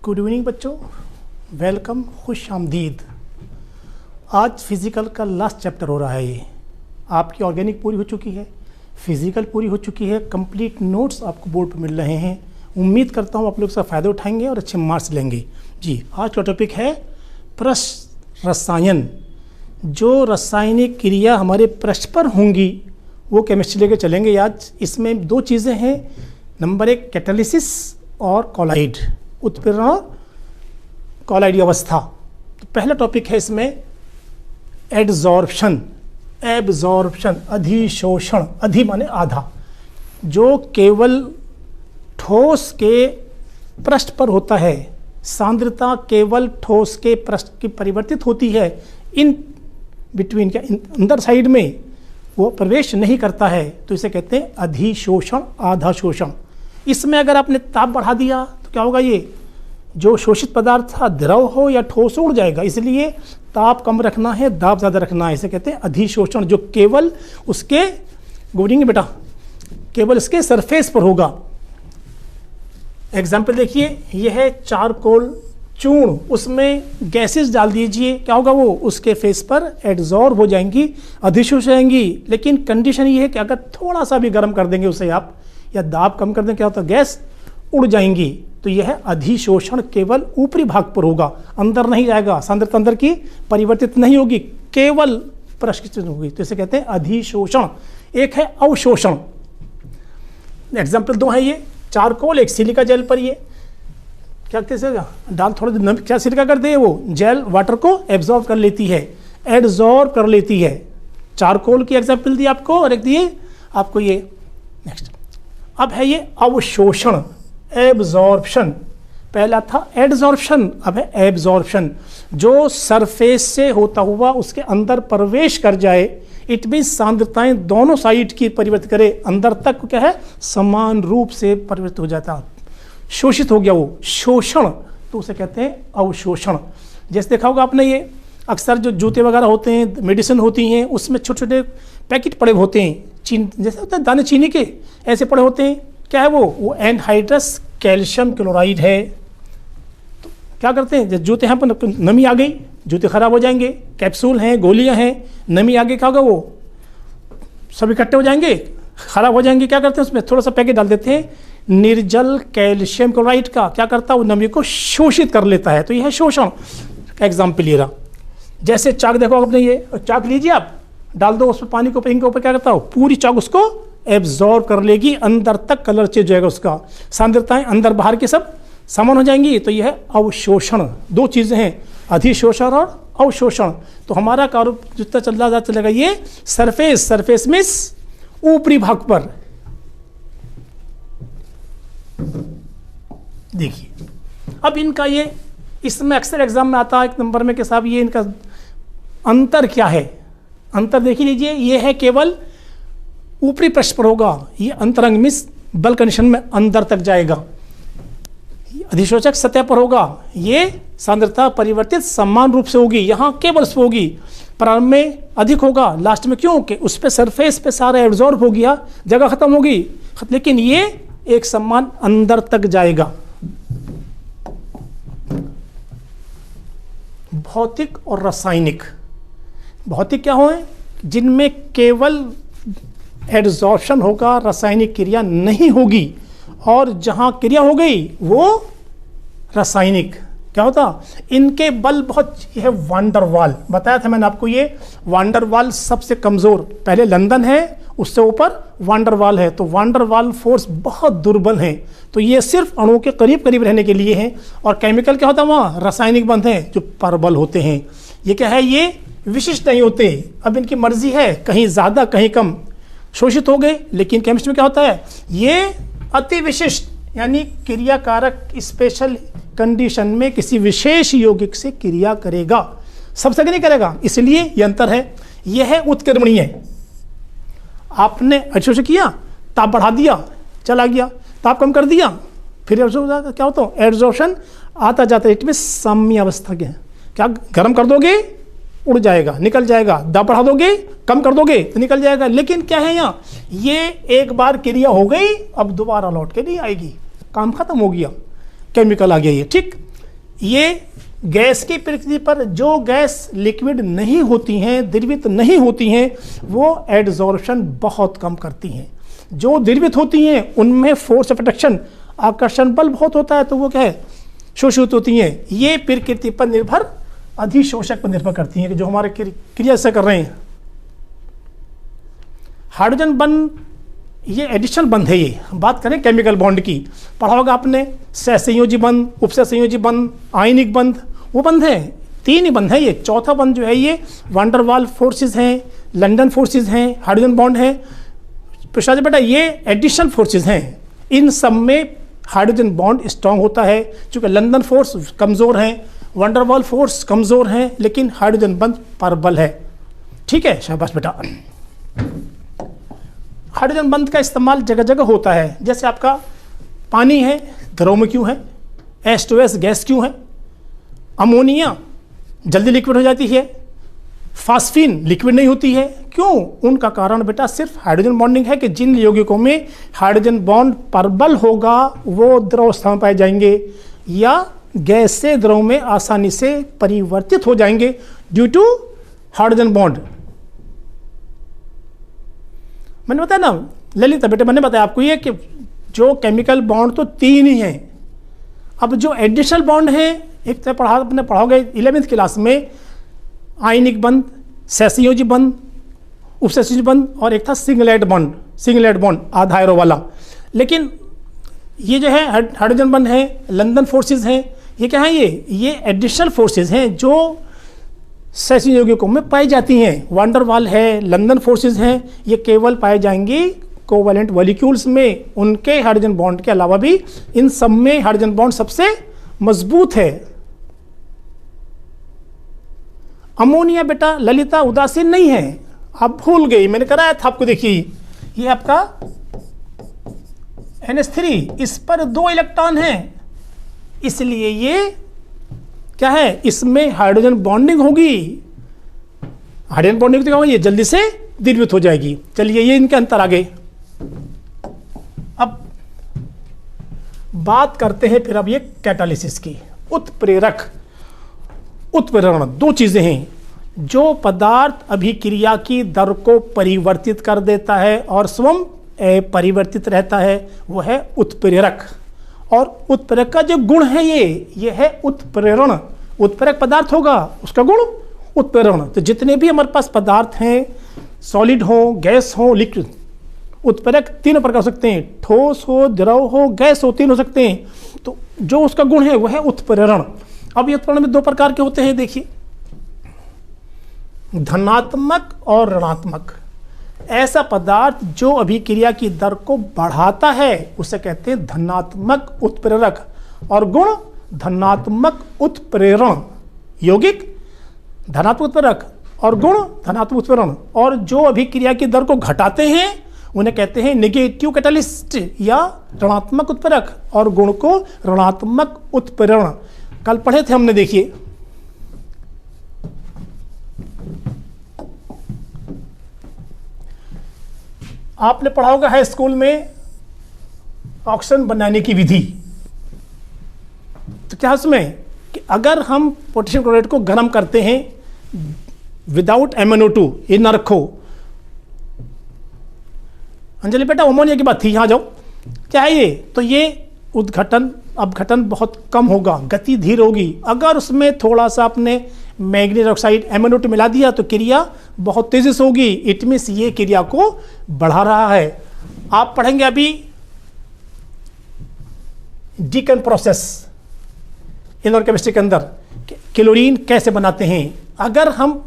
Good evening बच्चों, welcome, खुश आमदीद। आज फिज़िकल का लास्ट चैप्टर हो रहा है। ये आपकी ऑर्गेनिक पूरी हो चुकी है, फिज़िकल पूरी हो चुकी है, कंप्लीट नोट्स आपको बोर्ड पर मिल रहे हैं। उम्मीद करता हूँ आप लोग इसका फ़ायदा उठाएंगे और अच्छे मार्क्स लेंगे। जी, आज का टॉपिक है पृष्ठ रसायन। जो रासायनिक क्रिया हमारे पृष्ठ पर होंगी वो केमिस्ट्री लेके चलेंगे आज। इसमें दो चीज़ें हैं, नंबर एक कैटालिसिस और कॉलाइड, उत्प्रेरण और कॉलाइड अवस्था। तो पहला टॉपिक है इसमें एडजॉर्प्शन, एब्जॉर्प्शन, अधिशोषण। अधि माने आधा, जो केवल ठोस के पृष्ठ पर होता है, सांद्रता केवल ठोस के पृष्ठ की परिवर्तित होती है, इन बिटवीन क्या अंदर साइड में वो प्रवेश नहीं करता है, तो इसे कहते हैं अधिशोषण, आधा शोषण। इसमें अगर आपने ताप बढ़ा दिया तो क्या होगा, ये जो शोषित पदार्थ था द्रव हो या ठोस उड़ जाएगा। इसलिए ताप कम रखना है, दाब ज़्यादा रखना है। इसे कहते हैं अधिशोषण, जो केवल उसके गोडेंगे बेटा, केवल इसके सरफेस पर होगा। एग्जाम्पल देखिए, यह है चारकोल चूर्ण, उसमें गैसेस डाल दीजिए, क्या होगा, वो उसके फेस पर एड्जॉर्ब हो जाएंगी, अधिशोष जाएंगी। लेकिन कंडीशन ये है कि अगर थोड़ा सा भी गर्म कर देंगे उसे आप, या दाब कम कर देंगे, क्या होता है, गैस उड़ जाएंगी। तो यह अधिशोषण केवल ऊपरी भाग पर होगा, अंदर नहीं जाएगा, सांद्रता अंदर की परिवर्तित नहीं होगी, केवल प्रष्कित होगी। तो इसे कहते हैं अधिशोषण। एक है अवशोषण। एग्जाम्पल दो है, ये चारकोल, एक सिलिका जेल पर ये क्या कहते हैं, डाल थोड़ा क्या सिलिका करते हैं, वो जेल वाटर को एब्जॉर्ब कर लेती है, एड्जॉर्ब कर लेती है। चारकोल की एग्जाम्पल दी आपको, और एक दिए आपको ये। नेक्स्ट अब है ये अवशोषण, एब्जॉर्प्शन। पहला था एडजॉर्प्शन, अब है एब्जॉर्प्शन। जो सरफेस से होता हुआ उसके अंदर प्रवेश कर जाए, इट मीन सांद्रताएं दोनों साइड की परिवर्तित करे, अंदर तक क्या है, समान रूप से परिवर्तित हो जाता, शोषित हो गया वो, शोषण। तो उसे कहते हैं अवशोषण। जैसे देखा होगा आपने, ये अक्सर जो जूते वगैरह होते हैं, मेडिसिन होती हैं, उसमें छोटे छोटे पैकेट पड़े होते हैं, जैसे होता है दाने चीनी के, ऐसे पड़े होते हैं। क्या है वो एनहाइड्रस कैल्शियम क्लोराइड है। तो क्या करते हैं, जब जूते यहाँ पर नमी आ गई, जूते खराब हो जाएंगे, कैप्सूल हैं, गोलियां हैं, नमी आ गई, क्या होगा, वो सब इकट्ठे हो जाएंगे, खराब हो जाएंगे। क्या करते हैं, उसमें थोड़ा सा पैकेट डाल देते हैं निर्जल कैल्शियम क्लोराइड का। क्या करता है, वो नमी को शोषित कर लेता है। तो यह है शोषण का एग्जाम्पल ये रहा। जैसे चाक देखो आपने, ये चाक लीजिए आप, डाल दो उसमें पानी को, इनके ऊपर क्या करता हो, पूरी चाक उसको एब्जॉर्ब कर लेगी, अंदर तक कलर चेंज हो जाएगा, उसका सांद्रताएं अंदर बाहर के सब समान हो जाएंगी। तो यह है अवशोषण। दो चीज़ें हैं, अधिशोषण और अवशोषण। तो हमारा कार्य जितना चलता चलेगा, ये सरफेस, सरफेस मीन्स ऊपरी भाग पर। देखिए अब इनका ये, इसमें अक्सर एग्जाम में आता है एक नंबर में कि साहब ये इनका अंतर क्या है। अंतर देख लीजिए, ये है केवल ऊपरी पृष्ठ पर होगा, ये अंतरंग मिस बल कंडीशन में अंदर तक जाएगा। अधिशोषक सतह पर होगा, ये सांद्रता परिवर्तित समान रूप से होगी, यहाँ केवल उस पर होगी, प्रारंभ में अधिक होगा, लास्ट में क्यों, कि उस पर सरफेस पे सारा एब्जॉर्ब हो गया, जगह खत्म होगी। लेकिन ये एक समान अंदर तक जाएगा। भौतिक और रासायनिक। भौतिक क्या हो, जिनमें केवल एड्जॉर्प्शन होगा, रासायनिक क्रिया नहीं होगी, और जहां क्रिया हो गई वो रासायनिक। क्या होता, इनके बल बहुत, यह वांडरवाल बताया था मैंने आपको, ये वांडरवाल सबसे कमजोर, पहले लंदन है, उससे ऊपर वांडरवाल है। तो वांडरवाल फोर्स बहुत दुर्बल है। तो ये सिर्फ अणुओं के करीब करीब रहने के लिए है। और केमिकल क्या होता है, वहाँ रासायनिक बंध हैं जो प्रबल होते हैं। ये क्या है, ये विशिष्ट नहीं होते। अब इनकी मर्जी है, कहीं ज़्यादा कहीं कम शोषित हो गए। लेकिन केमिस्ट्री में क्या होता है, ये अति विशिष्ट, यानी क्रियाकारक स्पेशल कंडीशन में किसी विशेष यौगिक से क्रिया करेगा, सब जगह नहीं करेगा। इसलिए ये अंतर है। यह है उत्क्रमणीय। आपने अवशोषण किया, ताप बढ़ा दिया, चला गया, ताप कम कर दिया, फिर क्या होता है, एड्जॉर्प्शन आता जाता है। इसमें साम्य अवस्था के, क्या गर्म कर दोगे उड़ जाएगा, निकल जाएगा, दाब बढ़ा दोगे, कम कर दोगे तो निकल जाएगा। लेकिन क्या है, यहाँ ये एक बार क्रिया हो गई, अब दोबारा लौट के नहीं आएगी, काम खत्म हो गया, केमिकल आ गया ये। ठीक, ये गैस की प्रकृति पर जो गैस लिक्विड नहीं होती हैं, द्रवित नहीं होती हैं, वो एडजॉर्प्शन बहुत कम करती हैं। जो द्रवित होती हैं उनमें फोर्स ऑफ अट्रैक्शन, आकर्षण बल बहुत होता है, तो वो क्या है, शोषित होती हैं। ये प्रकृति पर निर्भर, अधिशोषक पर निर्भर करती हैं कि जो हमारे क्रिया से कर रहे हैं। हाइड्रोजन बंध ये एडिशनल बंध है। ये हम बात करें केमिकल बॉन्ड की, पढ़ा होगा आपने, सहसंयोजी बंध, उपसहसंयोजी बंध, आयनिक बंध, वो बंध है, 3 ही बंध है। ये चौथा बंध जो है ये वंडरवाल फोर्सेस हैं, लंदन फोर्सेस हैं, हाइड्रोजन बॉन्ड है। प्रसाद बेटा ये एडिशनल फोर्सेस हैं, इन सब में हाइड्रोजन बॉन्ड स्ट्रांग होता है। चूँकि लंदन फोर्स कमज़ोर हैं, वंडरवाल फोर्स कमज़ोर हैं, लेकिन हाइड्रोजन बंध प्रबल है। ठीक है, शाबाश बेटा। हाइड्रोजन बंध का इस्तेमाल जगह जगह होता है। जैसे आपका पानी है, द्रव में क्यों है, H2S गैस क्यों है, अमोनिया जल्दी लिक्विड हो जाती है, फास्फीन लिक्विड नहीं होती है, क्यों? उनका कारण बेटा सिर्फ हाइड्रोजन बॉन्डिंग है कि जिन यौगिकों में हाइड्रोजन बॉन्ड प्रबल होगा वो द्रव अवस्था में पाए जाएंगे या गैस से द्रव में आसानी से परिवर्तित हो जाएंगे ड्यू टू हाइड्रोजन बॉन्ड। मैंने बताया ना ललिता बेटे, मैंने बताया आपको ये कि जो केमिकल बॉन्ड तो 3 ही हैं। अब जो एडिशनल बॉन्ड है, एक तो आपने पढ़ाओगे 11वीं क्लास में, आयनिक बंध, सहसंयोजी बंध, उपसहसंयोजी बंध, और एक था सिंगलेट बॉन्ड आधा एरो वाला। लेकिन ये जो है हाइड्रोजन बंध है, लंदन फोर्सेस हैं, ये क्या है, ये एडिशनल फोर्सेस हैं जो सहसंयोजी यौगिकों में पाई जाती हैं। वांडरवाल है, लंदन फोर्सेस हैं, ये केवल पाए जाएंगे कोवैलेंट मॉलिक्यूल्स में। उनके हाइड्रोजन बॉन्ड के अलावा भी इन सब में हाइड्रोजन बॉन्ड सबसे मजबूत है। अमोनिया बेटा ललिता उदासीन नहीं है, आप भूल गई, मैंने कराया था आपको। देखिए ये आपका NH3, इस पर 2 इलेक्ट्रॉन हैं, इसलिए ये क्या है, इसमें हाइड्रोजन बॉन्डिंग होगी। हाइड्रोजन बॉन्डिंग तो क्या होगी, ये जल्दी से द्रवित हो जाएगी। चलिए ये इनके अंतर आ गए। अब बात करते हैं फिर अब ये कैटालिसिस की। उत्प्रेरक, उत्प्रेरण 2 चीजें हैं। जो पदार्थ अभिक्रिया की दर को परिवर्तित कर देता है और स्वयं परिवर्तित रहता है, वो है उत्प्रेरक। और उत्प्रेरक का जो गुण है ये है उत्प्रेरण। उत्प्रेरक पदार्थ होगा, उसका गुण उत्प्रेरण। तो जितने भी हमारे पास पदार्थ हैं, सॉलिड हो, गैस हो, लिक्विड, उत्प्रेरक 3 प्रकार हो सकते हैं, ठोस हो, द्रव हो, गैस हो, 3 हो सकते हैं। तो जो उसका गुण है वो है उत्प्रेरण। अब ये उत्प्रेरण में 2 प्रकार के होते हैं, देखिए, धनात्मक और ऋणात्मक। ऐसा पदार्थ जो अभिक्रिया की दर को बढ़ाता है उसे कहते हैं धनात्मक उत्प्रेरक, और गुण धनात्मक उत्प्रेरण। यौगिक धनात्मक उत्प्रेरक और गुण धनात्मक उत्प्रेरण। और जो अभिक्रिया की दर को घटाते हैं उन्हें कहते हैं नेगेटिव कैटालिस्ट या ऋणात्मक उत्प्रेरक, और गुण को ऋणात्मक उत्प्रेरण। कल पढ़े थे हमने, देखिए आपने पढ़ा होगा हाई स्कूल में ऑक्सीजन बनाने की विधि। तो क्या उसमें कि अगर हम पोटेशियम क्लोराइड को गर्म करते हैं विदाउट MnO2, ये ना रखो। अंजलि बेटा अमोनिया की बात थी, यहाँ जाओ। क्या है ये, तो ये उद्घटन अपघटन बहुत कम होगा, गति धीर होगी। अगर उसमें थोड़ा सा आपने मैग्नीज ऑक्साइड MnO2 मिला दिया तो क्रिया बहुत तेजी से होगी। इट मीन्स ये क्रिया को बढ़ा रहा है। आप पढ़ेंगे अभी डीकन प्रोसेस इनऑर्गेनिक केमिस्ट्री के अंदर, क्लोरीन कैसे बनाते हैं। अगर हम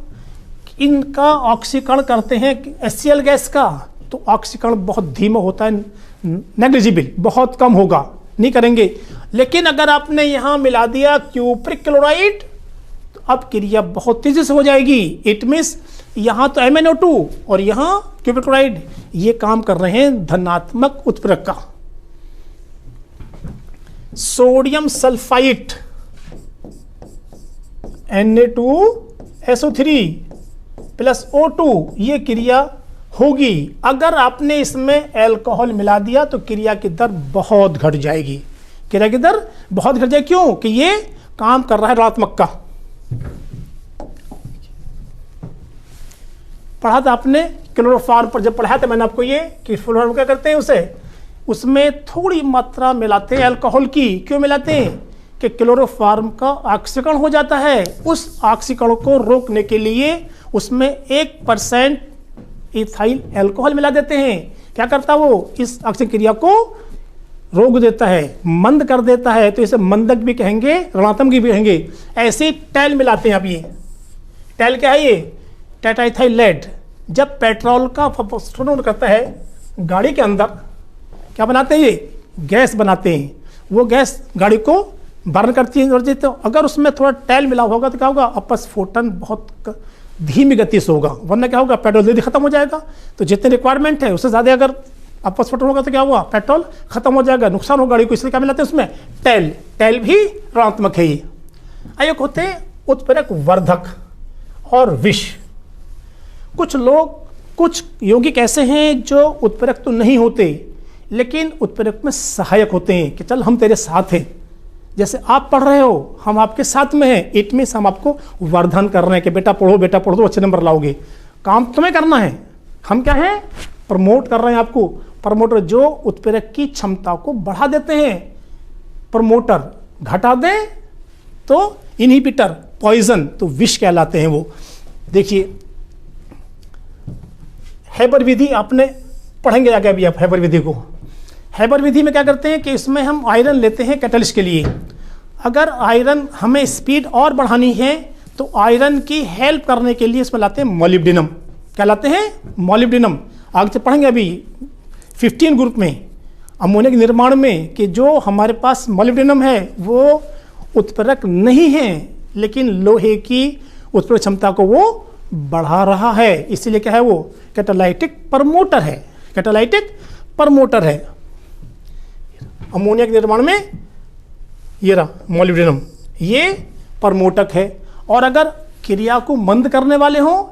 इनका ऑक्सीकरण करते हैं HCl गैस का, तो ऑक्सीकरण बहुत धीमा होता है, नेग्लिजिबल, बहुत कम होगा, नहीं करेंगे। लेकिन अगर आपने यहां मिला दिया क्यूप्रिक क्लोराइड तो अब क्रिया बहुत तेजी से हो जाएगी। इट मीन्स यहां तो MnO2 और यहां क्यूप्रिक क्लोराइड, ये काम कर रहे हैं धनात्मक उत्प्रेरक का। Sodium sulphide Na2SO3 plus O2, ये क्रिया होगी। अगर आपने इसमें अल्कोहल मिला दिया तो क्रिया की दर बहुत घट जाएगी। क्रिया की दर बहुत घट जाएगी, क्यों कि ये काम कर रहा है ऋणात्मक का। पढ़ा था आपने क्लोरोफॉर्म पर, जब पढ़ाया था मैंने आपको ये कि क्लोरोफॉर्म क्या करते हैं, उसे उसमें थोड़ी मात्रा मिलाते हैं अल्कोहल की। क्यों मिलाते हैं? कि क्लोरोफॉर्म का ऑक्सीकरण हो जाता है। उस ऑक्सीकरण को रोकने के लिए उसमें 1% इथाइल अल्कोहल मिला देते हैं। क्या करता है वो? इस ऑक्सीकरण क्रिया को रोक देता है, मंद कर देता है। तो इसे मंदक भी कहेंगे, ऋणात्मक भी कहेंगे। ऐसे टैल मिलाते हैं। अब ये टैल क्या है? ये टेट्राइथाइल लेड। जब पेट्रोल का फॉस्फोरस करता है गाड़ी के अंदर, क्या बनाते हैं? ये गैस बनाते हैं। वो गैस गाड़ी को बर्न करती है। तो अगर उसमें थोड़ा टैल मिला होगा तो क्या होगा? अपस्फोटन बहुत धीमी गति से होगा, वरना क्या होगा? पेट्रोल जल्दी खत्म हो जाएगा। तो जितने रिक्वायरमेंट है उससे ज़्यादा अगर अपस्फोटन होगा तो क्या हुआ? पेट्रोल खत्म हो जाएगा, नुकसान हो गाड़ी को। इसलिए क्या मिलाते हैं उसमें? टैल। टैल भी ऋणात्मक है। ये एक होते हैं उत्प्रेरक वर्धक और विष। कुछ लोग, कुछ यौगिक ऐसे हैं जो उत्प्रेरक तो नहीं होते लेकिन उत्प्रेरक में सहायक होते हैं कि चल हम तेरे साथ हैं। जैसे आप पढ़ रहे हो, हम आपके साथ में हैं। इट मीन्स हम आपको वर्धन कर रहे हैं कि बेटा पढ़ो तो अच्छे नंबर लाओगे। काम तुम्हें करना है। हम क्या हैं? प्रमोट कर रहे हैं आपको। प्रमोटर जो उत्प्रेरक की क्षमता को बढ़ा देते हैं। प्रमोटर घटा दें तो इनहिबिटर, पॉइजन, तो विष कहलाते हैं वो। देखिए हैबर विधि आपने पढ़ेंगे आगे अभी आप हैबर विधि को। हैबर विधि में क्या करते हैं कि इसमें हम आयरन लेते हैं कैटलिस्ट के लिए। अगर आयरन हमें स्पीड और बढ़ानी है तो आयरन की हेल्प करने के लिए इसमें लाते हैं मोलिब्डेनम। क्या लाते हैं? मोलिब्डेनम। आगे से पढ़ेंगे अभी 15 ग्रुप में अमोनिया के निर्माण में कि जो हमारे पास मोलिब्डेनम है वो उत्प्रेरक नहीं है लेकिन लोहे की उत्प्रेरक क्षमता को वो बढ़ा रहा है। इसीलिए क्या है? वो कैटालाइटिक प्रमोटर है। कैटालाइटिक प्रमोटर है। अमोनिया के निर्माण में ये रहा मोलिब्डेनम, ये प्रमोटक है। और अगर क्रिया को मंद करने वाले हों,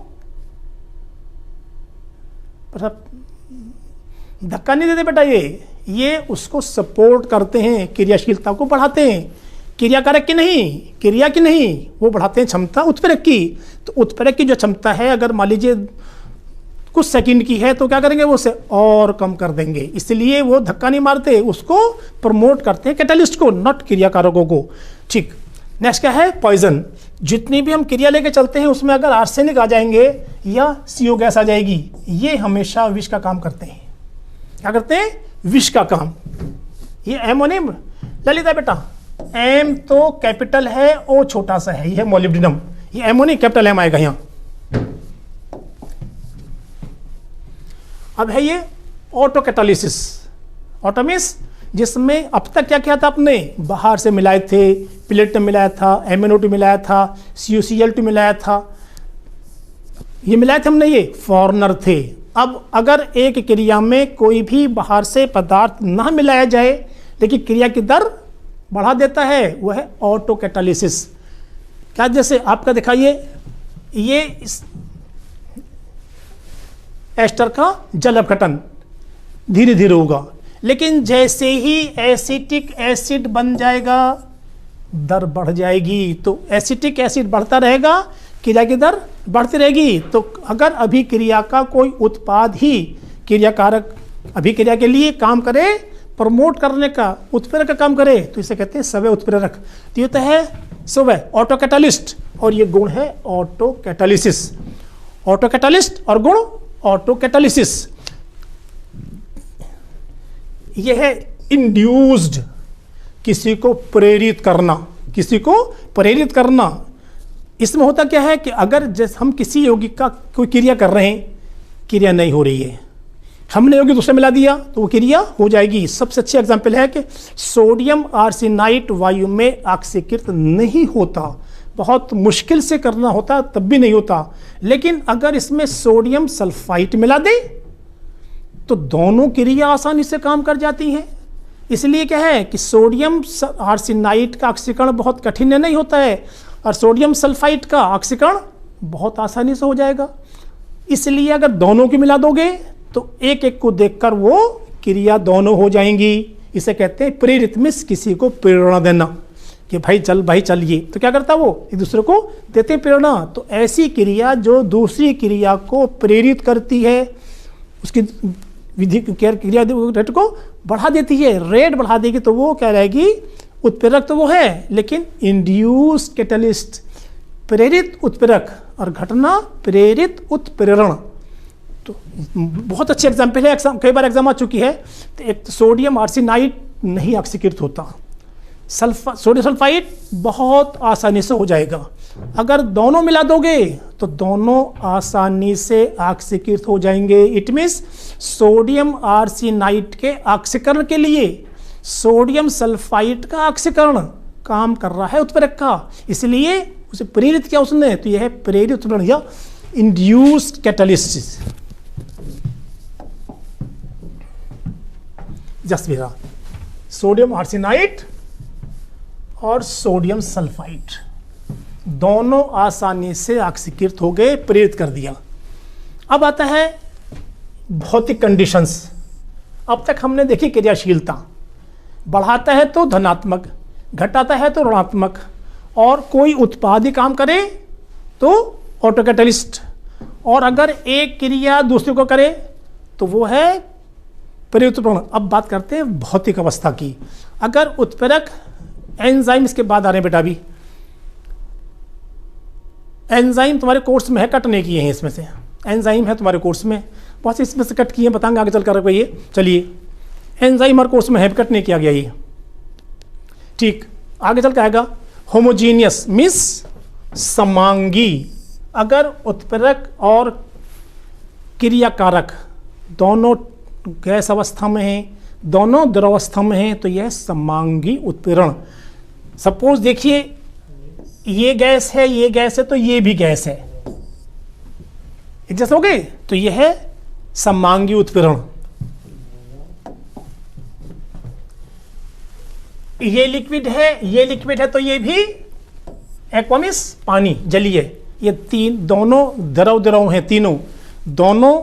धक्का नहीं देते बेटा, ये उसको सपोर्ट करते हैं, क्रियाशीलता को बढ़ाते हैं। क्रियाकारक की नहीं, क्रिया की नहीं, वो बढ़ाते हैं क्षमता उत्प्रेरक की। तो उत्प्रेरक की जो क्षमता है अगर मान लीजिए कुछ सेकंड की है तो क्या करेंगे? वो उसे और कम कर देंगे। इसलिए वो धक्का नहीं मारते, उसको प्रमोट करते हैं कैटलिस्ट को, नॉट क्रियाकारकों को। ठीक। नेक्स्ट क्या है? पॉइजन। जितनी भी हम क्रिया लेके चलते हैं उसमें अगर आर्सेनिक आ जाएंगे या CO गैस आ जाएगी, ये हमेशा विष का काम करते हैं। क्या करते हैं? विष का काम। ये एमोनियम ललिता बेटा, एम तो कैपिटल है, ओ छोटा सा है, ये मोलिब्डेनम। ये एमोनियम कैपिटल एम आएगा यहाँ। अब है ये ऑटो कैटालिसिस। ऑटो मींस जिसमें अब तक क्या किया था आपने? बाहर से मिलाए थे, प्लेटिनम मिलाया था, MnO2 मिलाया था, CuCl2 मिलाया था, ये मिलाए थे हमने, ये फॉरनर थे। अब अगर एक क्रिया में कोई भी बाहर से पदार्थ ना मिलाया जाए लेकिन क्रिया की दर बढ़ा देता है, वह है ऑटो कैटालिसिस। क्या? जैसे आपका दिखाइए, ये एस्टर का जल अपघटन धीरे धीरे होगा, लेकिन जैसे ही एसिटिक एसिड बन जाएगा दर बढ़ जाएगी। तो एसिटिक एसिड बढ़ता रहेगा, क्रिया की दर बढ़ती रहेगी। तो अगर अभिक्रिया का कोई उत्पाद ही क्रियाकारक अभिक्रिया के लिए काम करे, प्रमोट करने का, उत्प्रेरक का काम करे, तो इसे कहते हैं सवय उत्प्रेरक। तो ये तो है सवय ऑटो कैटालिस्ट, और ये गुण है ऑटो कैटालिसिस। ऑटो कैटालिस्ट और गुण ऑटो कैटालिसिस। यह है इंड्यूस्ड, किसी को प्रेरित करना, किसी को प्रेरित करना। इसमें होता क्या है कि अगर जैसे हम किसी यौगिक का कोई क्रिया कर रहे हैं, क्रिया नहीं हो रही है, हमने यौगिक दूसरे मिला दिया तो वो क्रिया हो जाएगी। सबसे अच्छी एग्जांपल है कि सोडियम आर्सेनाइट वायु में ऑक्सीकृत नहीं होता, बहुत मुश्किल से करना होता तब भी नहीं होता। लेकिन अगर इसमें सोडियम सल्फाइट मिला दे तो दोनों क्रिया आसानी से काम कर जाती हैं। इसलिए क्या है कि सोडियम आर्सेनाइट का ऑक्सीकरण बहुत कठिन नहीं होता है और सोडियम सल्फाइट का ऑक्सीकरण बहुत आसानी से हो जाएगा। इसलिए अगर दोनों की मिला दोगे तो एक एक को देखकर वो क्रिया दोनों हो जाएंगी। इसे कहते हैं प्रेरित, मिस किसी को प्रेरणा देना कि भाई चलिए, तो क्या करता वो एक दूसरे को देते प्रेरणा। तो ऐसी क्रिया जो दूसरी क्रिया को प्रेरित करती है, उसकी विधि क्रिया रेट को बढ़ा देती है, रेट बढ़ा देगी, तो वो क्या रहेगी, उत्प्रेरक तो वो है, लेकिन इंड्यूस कैटलिस्ट, प्रेरित उत्प्रेरक, और घटना प्रेरित उत्प्रेरण। तो बहुत अच्छे एग्जाम्पल है, कई बार एग्जाम आ चुकी है। तो एक तो सोडियम आर्सेनाइड नहीं ऑक्सीकृत होता, सोडियम सल्फाइड बहुत आसानी से हो जाएगा। अगर दोनों मिला दोगे तो दोनों आसानी से ऑक्सीकृत हो जाएंगे। इट मीन्स सोडियम आर्सेनाइड के ऑक्सीकरण के लिए सोडियम सल्फाइड का ऑक्सीकरण काम कर रहा है उत्प्रेरक का, इसलिए उसे प्रेरित किया उसने, तो यह है प्रेरित उत्प्रेरण या इंड्यूस्ड कैटलिस्ट। जस्ट मेरा सोडियम आर्सेनाइड और सोडियम सल्फाइड दोनों आसानी से ऑक्सीकृत हो गए, प्रेरित कर दिया। अब आता है भौतिक कंडीशंस। अब तक हमने देखी क्रियाशीलता, बढ़ाता है तो धनात्मक, घटाता है तो ऋणात्मक, और कोई उत्पाद ही काम करे तो ऑटोकैटलिस्ट, और अगर एक क्रिया दूसरे को करे तो वो है प्रेरित उत्प्रेरण। अब बात करते हैं भौतिक अवस्था की। अगर उत्प्रेरक एंजाइम, इसके बाद आ रहे हैं बेटा, अभी एंजाइम तुम्हारे कोर्स में है, कट नहीं किए हैं इसमें से, एंजाइम है तुम्हारे कोर्स में, बहुत से इसमें से कट किए हैं, बताएंगे आगे चल कर। ये चलिए, एंजाइम हमारे कोर्स में है, कट नहीं किया गया ये, ठीक। आगे चल के आएगा होमोजीनियस मीन्स समांगी। अगर उत्प्रेरक और क्रियाकारक दोनों गैस अवस्था में हैं, दोनों द्रवावस्था में हैं, तो यह समांगी उत्प्रेरण। सपोज देखिए, ये गैस है, ये गैस है, तो ये भी गैस है, एक जैसे हो गए, तो यह है समांगी उत्प्रेरण। ये लिक्विड है, ये लिक्विड है, तो ये भी एक्वामिस पानी जलीय, ये तीन दोनों द्रव हैं, तीनों दोनों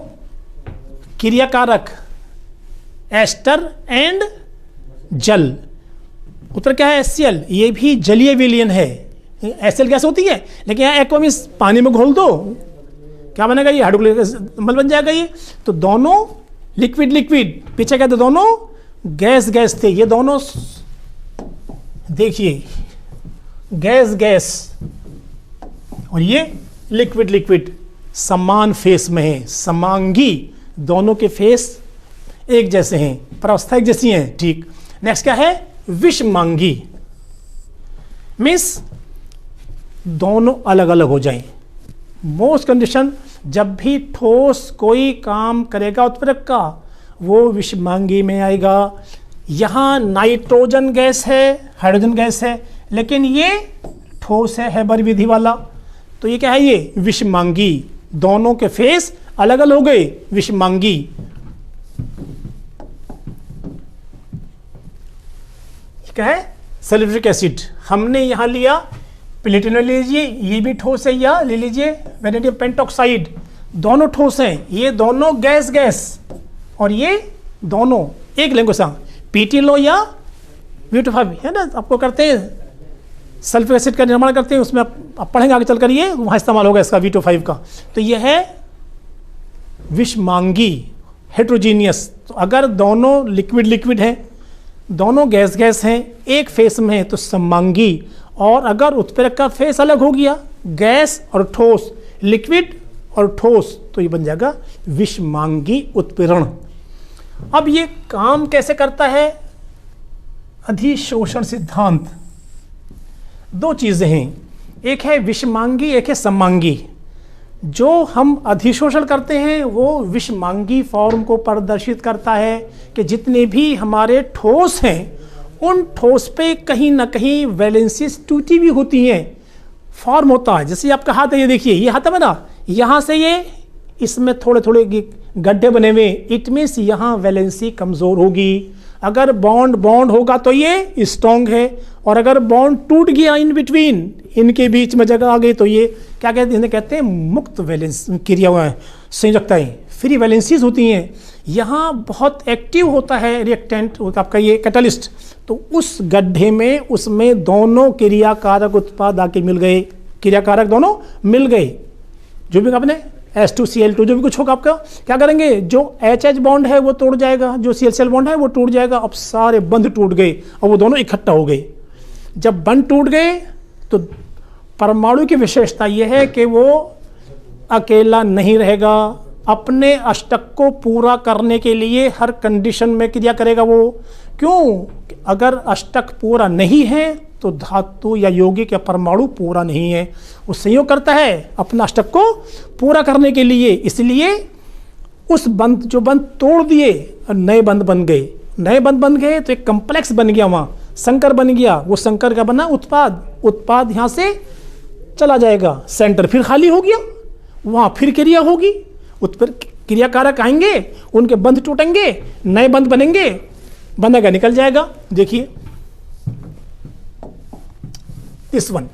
क्रियाकारक एस्टर एंड जल। उत्तर क्या है, HCl, ये भी जलीय विलयन है। HCl गैस होती है, लेकिन यहाँ एक्वामिस पानी में घोल दो, क्या बनेगा, ये हाइड्रोक्लोरिक अम्ल बन जाएगा ये। तो दोनों लिक्विड लिक्विड, पीछे क्या थे, दोनों गैस गैस थे, ये दोनों देखिए गैस गैस, और ये लिक्विड लिक्विड समान फेस में है, समांगी, दोनों के फेस एक जैसे हैं, प्रावस्था एक जैसी हैं, ठीक। नेक्स्ट क्या है, विषमांगी, मीन्स दोनों अलग अलग हो जाएं। मोस्ट कंडीशन, जब भी ठोस कोई काम करेगा उत्प्रेरक का, वो विषमांगी में आएगा। यहाँ नाइट्रोजन गैस है, हाइड्रोजन गैस है, लेकिन ये ठोस है हेबर विधि वाला, तो ये क्या है, ये विषमांगी, दोनों के फेस अलग अलग हो गए, विषमांगी। क्या है, सल्फ्यूरिक एसिड, हमने यहां लिया प्लेटिनम ले लीजिए, ये भी ठोस है, या ले लीजिए वैनेडियम पेंटॉक्साइड, दोनों ठोस हैं, ये दोनों गैस गैस, और ये दोनों एक लैंग्वेज, पीटी लो या V2 है ना, आपको करते हैं सल्फ्यूरिक एसिड का निर्माण करते हैं, उसमें आप पढ़ेंगे आगे चल कर, ये वहाँ इस्तेमाल होगा इसका V2 का। तो यह है विषमांगी, हेट्रोजीनियस। तो अगर दोनों लिक्विड लिक्विड हैं, दोनों गैस गैस हैं, एक फेस में है, तो समांगी। और अगर उत्प्रेरक का फेस अलग हो गया, गैस और ठोस, लिक्विड और ठोस, तो ये बन जाएगा विषमांगी उत्प्रेरण। अब ये काम कैसे करता है, अधिशोषण सिद्धांत। दो चीजें हैं, एक है विषमांगी, एक है समांगी। जो हम अधिशोषण करते हैं वो विषमांगी फॉर्म को प्रदर्शित करता है कि जितने भी हमारे ठोस हैं, उन ठोस पे कहीं ना कहीं वैलेंसीज टूटी भी होती हैं, फॉर्म होता है। जैसे आपका हाथ है, ये देखिए, ये हाथ है ना, यहाँ से ये इसमें थोड़े थोड़े गड्ढे बने हुए, इट मीन्स यहाँ वैलेंसी कमज़ोर होगी। अगर बॉन्ड बॉन्ड होगा तो ये स्ट्रॉन्ग है, और अगर बॉन्ड टूट गया इन बिटवीन, इनके बीच में जगह आ गई, तो ये क्या कहते हैं, इन्हें कहते हैं मुक्त वैलेंस क्रिया हुआ है, संयोजकताएं, फ्री वैलेंसीज होती हैं। यहाँ बहुत एक्टिव होता है रिएक्टेंट आपका ये कैटलिस्ट, तो उस गड्ढे में उसमें दोनों क्रियाकारक उत्पाद आके मिल गए, क्रियाकारक दोनों मिल गए, जो भी आपने H2Cl2 जो भी कुछ होगा आपका, क्या करेंगे, जो HH बॉन्ड है वो तोड़ जाएगा, जो CH बॉन्ड है वो टूट जाएगा। अब सारे बंध टूट गए और वो दोनों इकट्ठा हो गए। जब बंध टूट गए तो परमाणु की विशेषता यह है कि वो अकेला नहीं रहेगा, अपने अष्टक को पूरा करने के लिए हर कंडीशन में क्रिया करेगा वो। क्यों? अगर अष्टक पूरा नहीं है तो धातु या यौगिक या परमाणु पूरा नहीं है। वो संयोग करता है अपना अष्टक को पूरा करने के लिए, इसलिए उस बंध, जो बंध तोड़ दिए और नए बंध बन गए, नए बंध बन गए तो एक कम्प्लेक्स बन गया, वहाँ संकर बन गया। वो संकर का बना उत्पाद, उत्पाद यहाँ से चला जाएगा, सेंटर फिर खाली हो गया, वहाँ फिर क्रिया होगी, उस पर क्रियाकारक आएंगे, उनके बंध टूटेंगे, नए बंध बनेंगे, बनेगा निकल जाएगा। देखिए इस वन,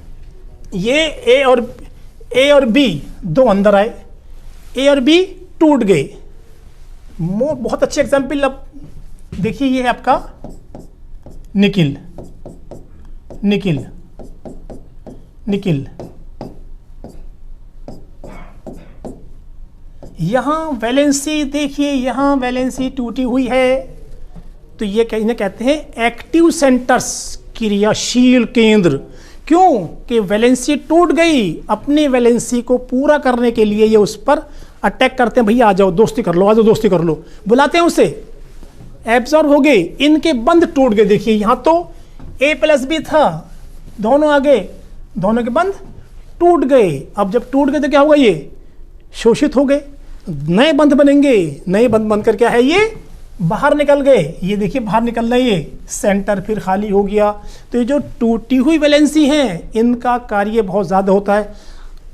ये ए और बी दो अंदर आए, ए और बी टूट गए। बहुत अच्छे एग्जाम्पल। अब देखिए ये है आपका निकिल, निकिल, निकिल। यहां वैलेंसी देखिए, यहां वैलेंसी टूटी हुई है, तो ये इन्हें कहते हैं एक्टिव सेंटर्स, क्रियाशील केंद्र। क्यों? कि वैलेंसी टूट गई, अपनी वैलेंसी को पूरा करने के लिए ये उस पर अटैक करते हैं, भैया आ जाओ दोस्ती कर लो, आ जाओ दोस्ती कर लो, बुलाते हैं उसे, एब्जॉर्ब हो गए, इनके बंध टूट गए। देखिए यहां तो A+B था, दोनों आ गए, दोनों के बंध टूट गए। अब जब टूट गए तो क्या होगा, ये शोषित हो गए, नए बंध बनेंगे, नए बंध बनकर क्या है, ये बाहर निकल गए। ये देखिए बाहर निकल रहे, ये सेंटर फिर खाली हो गया। तो ये जो टूटी हुई वैलेंसी हैं, इनका कार्य बहुत ज़्यादा होता है।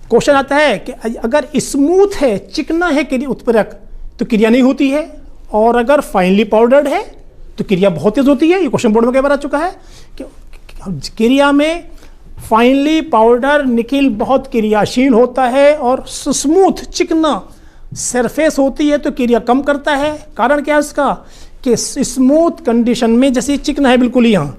क्वेश्चन आता है कि अगर स्मूथ है, चिकना है क्रिया उत्प्रेरक, तो क्रिया नहीं होती है, और अगर फाइनली पाउडर्ड है तो क्रिया बहुत तेज होती है। ये क्वेश्चन बोर्ड में कई बार आ चुका है कि क्रिया में फाइनली पाउडर निकिल बहुत क्रियाशील होता है, और स्मूथ चिकना सरफेस होती है तो क्रिया कम करता है। कारण क्या है इसका, कि स्मूथ कंडीशन में, जैसे चिकना है बिल्कुल, यहाँ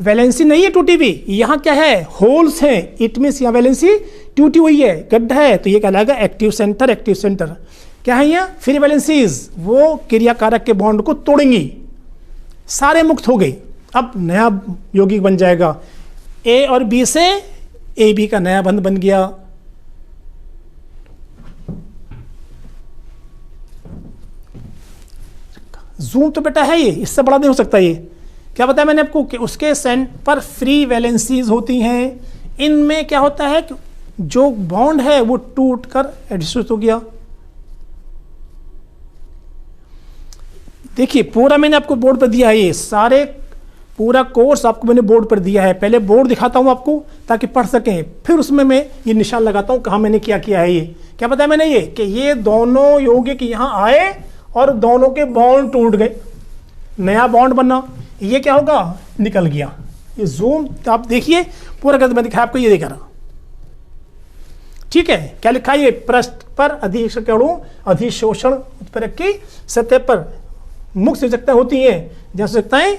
वैलेंसी नहीं है टूटी हुई, यहाँ क्या है, होल्स हैं, इट मीन्स यहाँ वैलेंसी टूटी हुई है, गड्ढा है, तो ये कहलाएगा एक्टिव सेंटर। एक्टिव सेंटर क्या है, यहाँ फ्री वैलेंसीज, वो क्रियाकारक के बॉन्ड को तोड़ेंगी, सारे मुक्त हो गए। अब नया यौगिक बन जाएगा, ए और बी से AB का नया बंध बन गया। जूम तो बेटा है ये, इससे बड़ा नहीं हो सकता। ये क्या बताया मैंने आपको कि उसके सेंट पर फ्री वैलेंसीज होती हैं। इनमें क्या होता है कि जो बॉन्ड है वो टूट कर एडजस्ट हो गया। देखिए पूरा मैंने आपको बोर्ड पर दिया है, ये सारे पूरा कोर्स आपको मैंने बोर्ड पर दिया है। पहले बोर्ड दिखाता हूं आपको ताकि पढ़ सकें, फिर उसमें मैं ये निशान लगाता हूं कहाँ मैंने क्या किया है। ये क्या बताया मैंने, ये कि ये दोनों यौगिक यहाँ आए और दोनों के बॉन्ड टूट गए, नया बॉन्ड बना, ये क्या होगा, निकल गया। ये जूम आप देखिए पूरा करके मैं दिखाया आपको, ये दिखा रहा, ठीक है। क्या लिखा है, ये पृष्ठ पर अधिशोषण उत्प्रेरक की सतह पर मुक्त संयोजकताएं होती हैं, जहाँ संयोजकताएं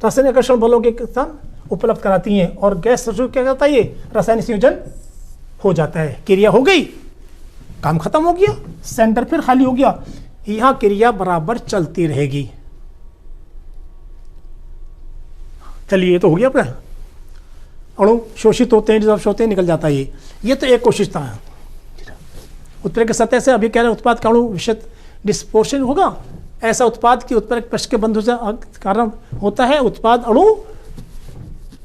रासायनिक आकर्षण बलों के स्थान उपलब्ध कराती हैं, और गैस क्या करता है, ये रासायनिक संयोजन हो जाता है। क्रिया हो गई, काम खत्म हो गया, सेंटर फिर खाली हो गया, यहां क्रिया बराबर चलती रहेगी। चलिए ये तो हो गया अपना, अणु शोषित होते हैं, डिसॉल्व होते हैं, निकल जाता है। ये तो एक कोशिश था। उत्प्रेरक सतह से अभी कह रहे उत्पाद का अणु विशद डिस्पोर्शन होगा, ऐसा उत्पाद की उत्प्रेरक पृष्ठ के बंधु से कारण होता है। उत्पाद अणु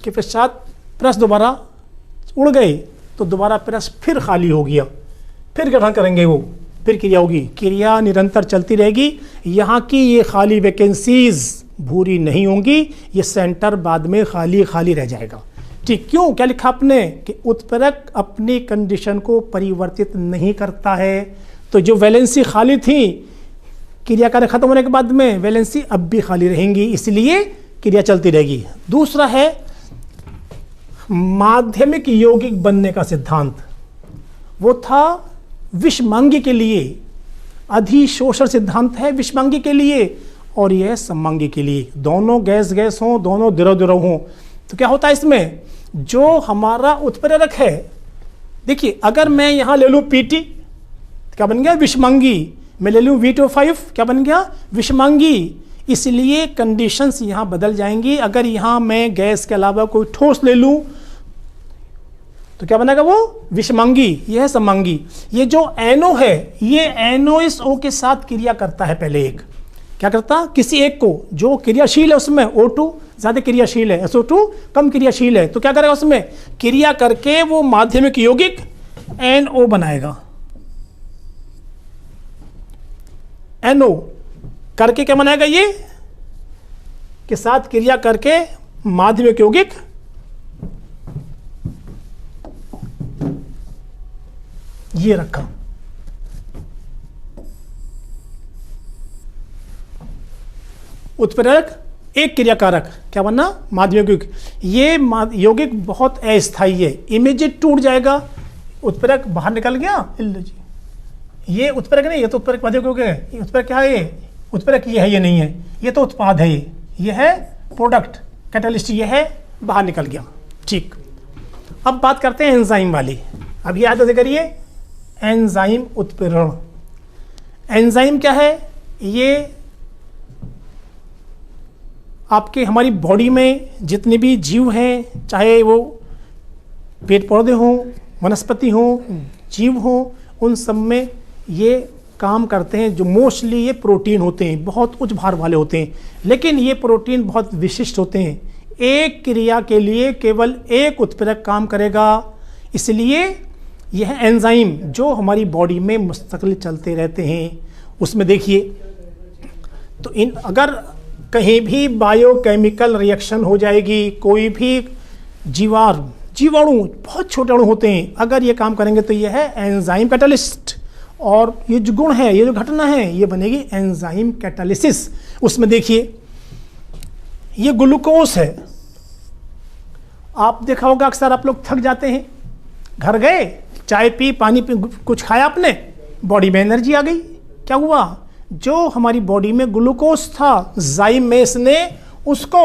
के पश्चात पृष्ठ दोबारा उड़ गए तो दोबारा पृष्ठ फिर खाली हो गया, फिर ग्रहण करेंगे वो, फिर क्रिया होगी। क्रिया निरंतर चलती रहेगी, यहाँ की ये खाली वैकेंसीज भूरी नहीं होंगी, ये सेंटर बाद में खाली खाली रह जाएगा। ठीक, क्यों, क्या लिखा आपने कि उत्प्रेरक अपनी कंडीशन को परिवर्तित नहीं करता है। तो जो वैलेंसी खाली थी, क्रिया कार्य खत्म होने के बाद में वैलेंसी अब भी खाली रहेंगी, इसलिए क्रिया चलती रहेगी। दूसरा है माध्यमिक यौगिक बनने का सिद्धांत, वो था विषमांगी के लिए, अधिशोषण सिद्धांत है विषमांगी के लिए, और ये है सममांगी के लिए। दोनों गैस गैस हों, दोनों द्रव द्रव हों, तो क्या होता है इसमें, जो हमारा उत्प्रेरक है, देखिए अगर मैं यहाँ ले लूँ Pt, क्या बन गया, विषमांगी। मैं ले लूँ V25, क्या बन गया, विषमांगी। इसलिए कंडीशंस यहाँ बदल जाएंगी। अगर यहाँ मैं गैस के अलावा कोई ठोस ले लूँ तो क्या बनेगा, वो विषमांगी, ये है सममांगी। ये जो NO है, ये NO इस O के साथ क्रिया करता है। पहले एक क्या करता, किसी एक को जो क्रियाशील है उसमें O2 ज़्यादा क्रियाशील है, SO2 कम क्रियाशील है, तो क्या करेगा, उसमें क्रिया करके वो माध्यमिक यौगिक NO बनाएगा। NO करके क्या बनाएगा, ये के साथ क्रिया करके माध्यमिक यौगिक ये रखा। उत्प्रेरक एक क्रियाकारक, क्या बनना, माध्यमिक यौगिक। ये यौगिक बहुत अस्थायी है, इमीडिएट टूट जाएगा। उत्प्रेरक बाहर निकल गया, ये उत्प्रेरक नहीं, ये तो उत्प्रेरक माध्यमिक यौगिक है। ये उत्प्रेरक क्या है, ये उत्प्रेरक ये है, ये नहीं है, ये तो उत्पाद है, ये है प्रोडक्ट, कैटलिस्ट, ये है, बाहर निकल गया। ठीक, अब बात करते हैं एंजाइम वाली। अब ये याद करिए, एंजाइम उत्प्रेरण। एंजाइम क्या है, ये आपके हमारी बॉडी में जितने भी जीव हैं, चाहे वो पेड़ पौधे हों, वनस्पति हों, जीव हों, उन सब में ये काम करते हैं। जो मोस्टली ये प्रोटीन होते हैं, बहुत उच्च भार वाले होते हैं, लेकिन ये प्रोटीन बहुत विशिष्ट होते हैं। एक क्रिया के लिए केवल एक उत्प्रेरक काम करेगा, इसलिए यह एंजाइम जो हमारी बॉडी में मुस्तकिल चलते रहते हैं। उसमें देखिए, तो इन अगर कहीं भी बायोकेमिकल रिएक्शन हो जाएगी, कोई भी जीवाणु बहुत छोटे अणु होते हैं, अगर ये काम करेंगे तो ये है एंजाइम कैटलिस्ट। और ये जो गुण है, ये जो घटना है, ये बनेगी एंजाइम कैटालिसिस। उसमें देखिए, ये ग्लूकोज है। आप देखा होगा अक्सर आप लोग थक जाते हैं, घर गए, चाय पी, पानी पी, कुछ खाया आपने, बॉडी में एनर्जी आ गई। क्या हुआ, जो हमारी बॉडी में ग्लूकोज था, जाइमेस ने उसको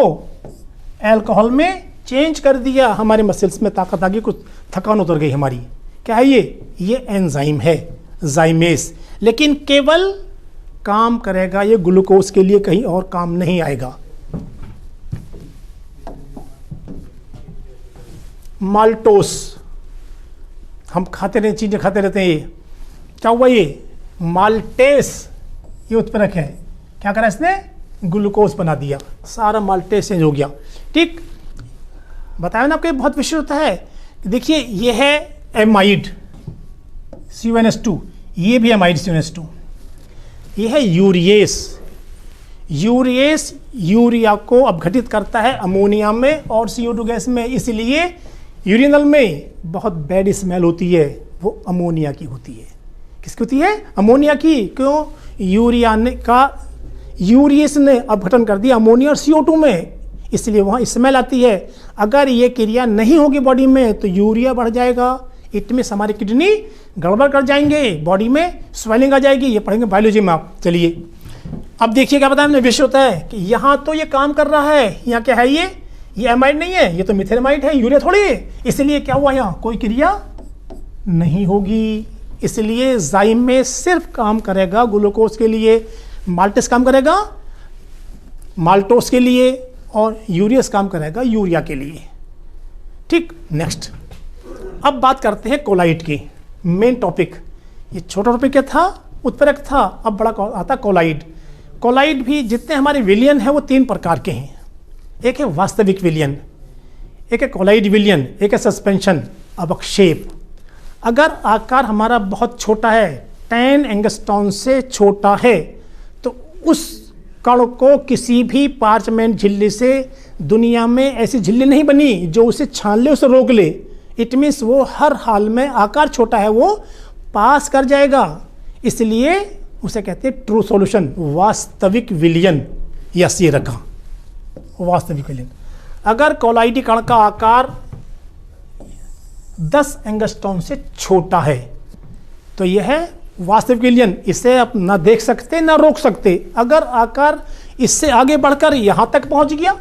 अल्कोहल में चेंज कर दिया, हमारे मसल्स में ताकत आ गई, कुछ थकान उतर गई हमारी। क्या है ये एंजाइम है, जाइमेस। लेकिन केवल काम करेगा ये ग्लूकोज के लिए, कहीं और काम नहीं आएगा। माल्टोस, हम खाते रहते, चीजें खाते रहते हैं, ये क्या हुआ, ये माल्टेस, ये उत्प्रेरक है। क्या करा इसने, ग्लूकोज बना दिया, सारा माल्टेस चेंज हो गया। ठीक, बताया ना आपको, बहुत विशेष होता है। देखिए, ये है एमाइड CuNH2, ये भी एमाइड CuNH2। ये है यूरिएस। यूरिएस यूरिया को अपघटित करता है अमोनिया में और CO2 गैस में, इसलिए यूरिनल में बहुत बैड स्मेल होती है, वो अमोनिया की होती है। किसकी होती है, अमोनिया की। क्यों, यूरियस ने अपघटन कर दिया अमोनिया और CO2 में, इसलिए वहाँ स्मेल आती है। अगर ये क्रिया नहीं होगी बॉडी में तो यूरिया बढ़ जाएगा, इट में हमारी किडनी गड़बड़ कर जाएंगे, बॉडी में स्वेलिंग आ जाएगी। ये पढ़ेंगे बायोलॉजी में आप। चलिए अब देखिए, क्या बताया हमने, विषय होता है कि यहाँ तो ये काम कर रहा है, यहाँ क्या है, ये एमाइड नहीं है, ये तो मिथेनमाइड है, यूरिया थोड़ी है। इसलिए क्या हुआ, यहाँ कोई क्रिया नहीं होगी। इसलिए जाइम में सिर्फ काम करेगा ग्लूकोज के लिए, माल्टेस काम करेगा माल्टोस के लिए, और यूरियस काम करेगा यूरिया के लिए। ठीक, नेक्स्ट अब बात करते हैं कोलाइड की, मेन टॉपिक। ये छोटा टॉपिक क्या था, उत्प्रेरक था, अब बड़ा आता कोलाइड। कोलाइड भी जितने हमारे विलियन हैं वो 3 प्रकार के हैं। एक है वास्तविक विलियन, एक है कोलाइड विलियन, एक है सस्पेंशन अवक्षेप। अगर आकार हमारा बहुत छोटा है, 10 एंगस्ट्रॉन से छोटा है, तो उस कण को किसी भी पार्चमेंट झिल्ली से, दुनिया में ऐसी झिल्ली नहीं बनी जो उसे छान ले, उसे रोक ले। इट मीन्स वो हर हाल में, आकार छोटा है, वो पास कर जाएगा। इसलिए उसे कहते हैं ट्रू सॉल्यूशन, वास्तविक विलियन। यस, ये रखा वास्तविक विलियन। अगर कोलाइडी कण का आकार 10 एंगस्ट्रॉन से छोटा है तो यह है वास्तविक विलियन। इसे आप ना देख सकते ना रोक सकते। अगर आकार इससे आगे बढ़कर यहां तक पहुंच गया।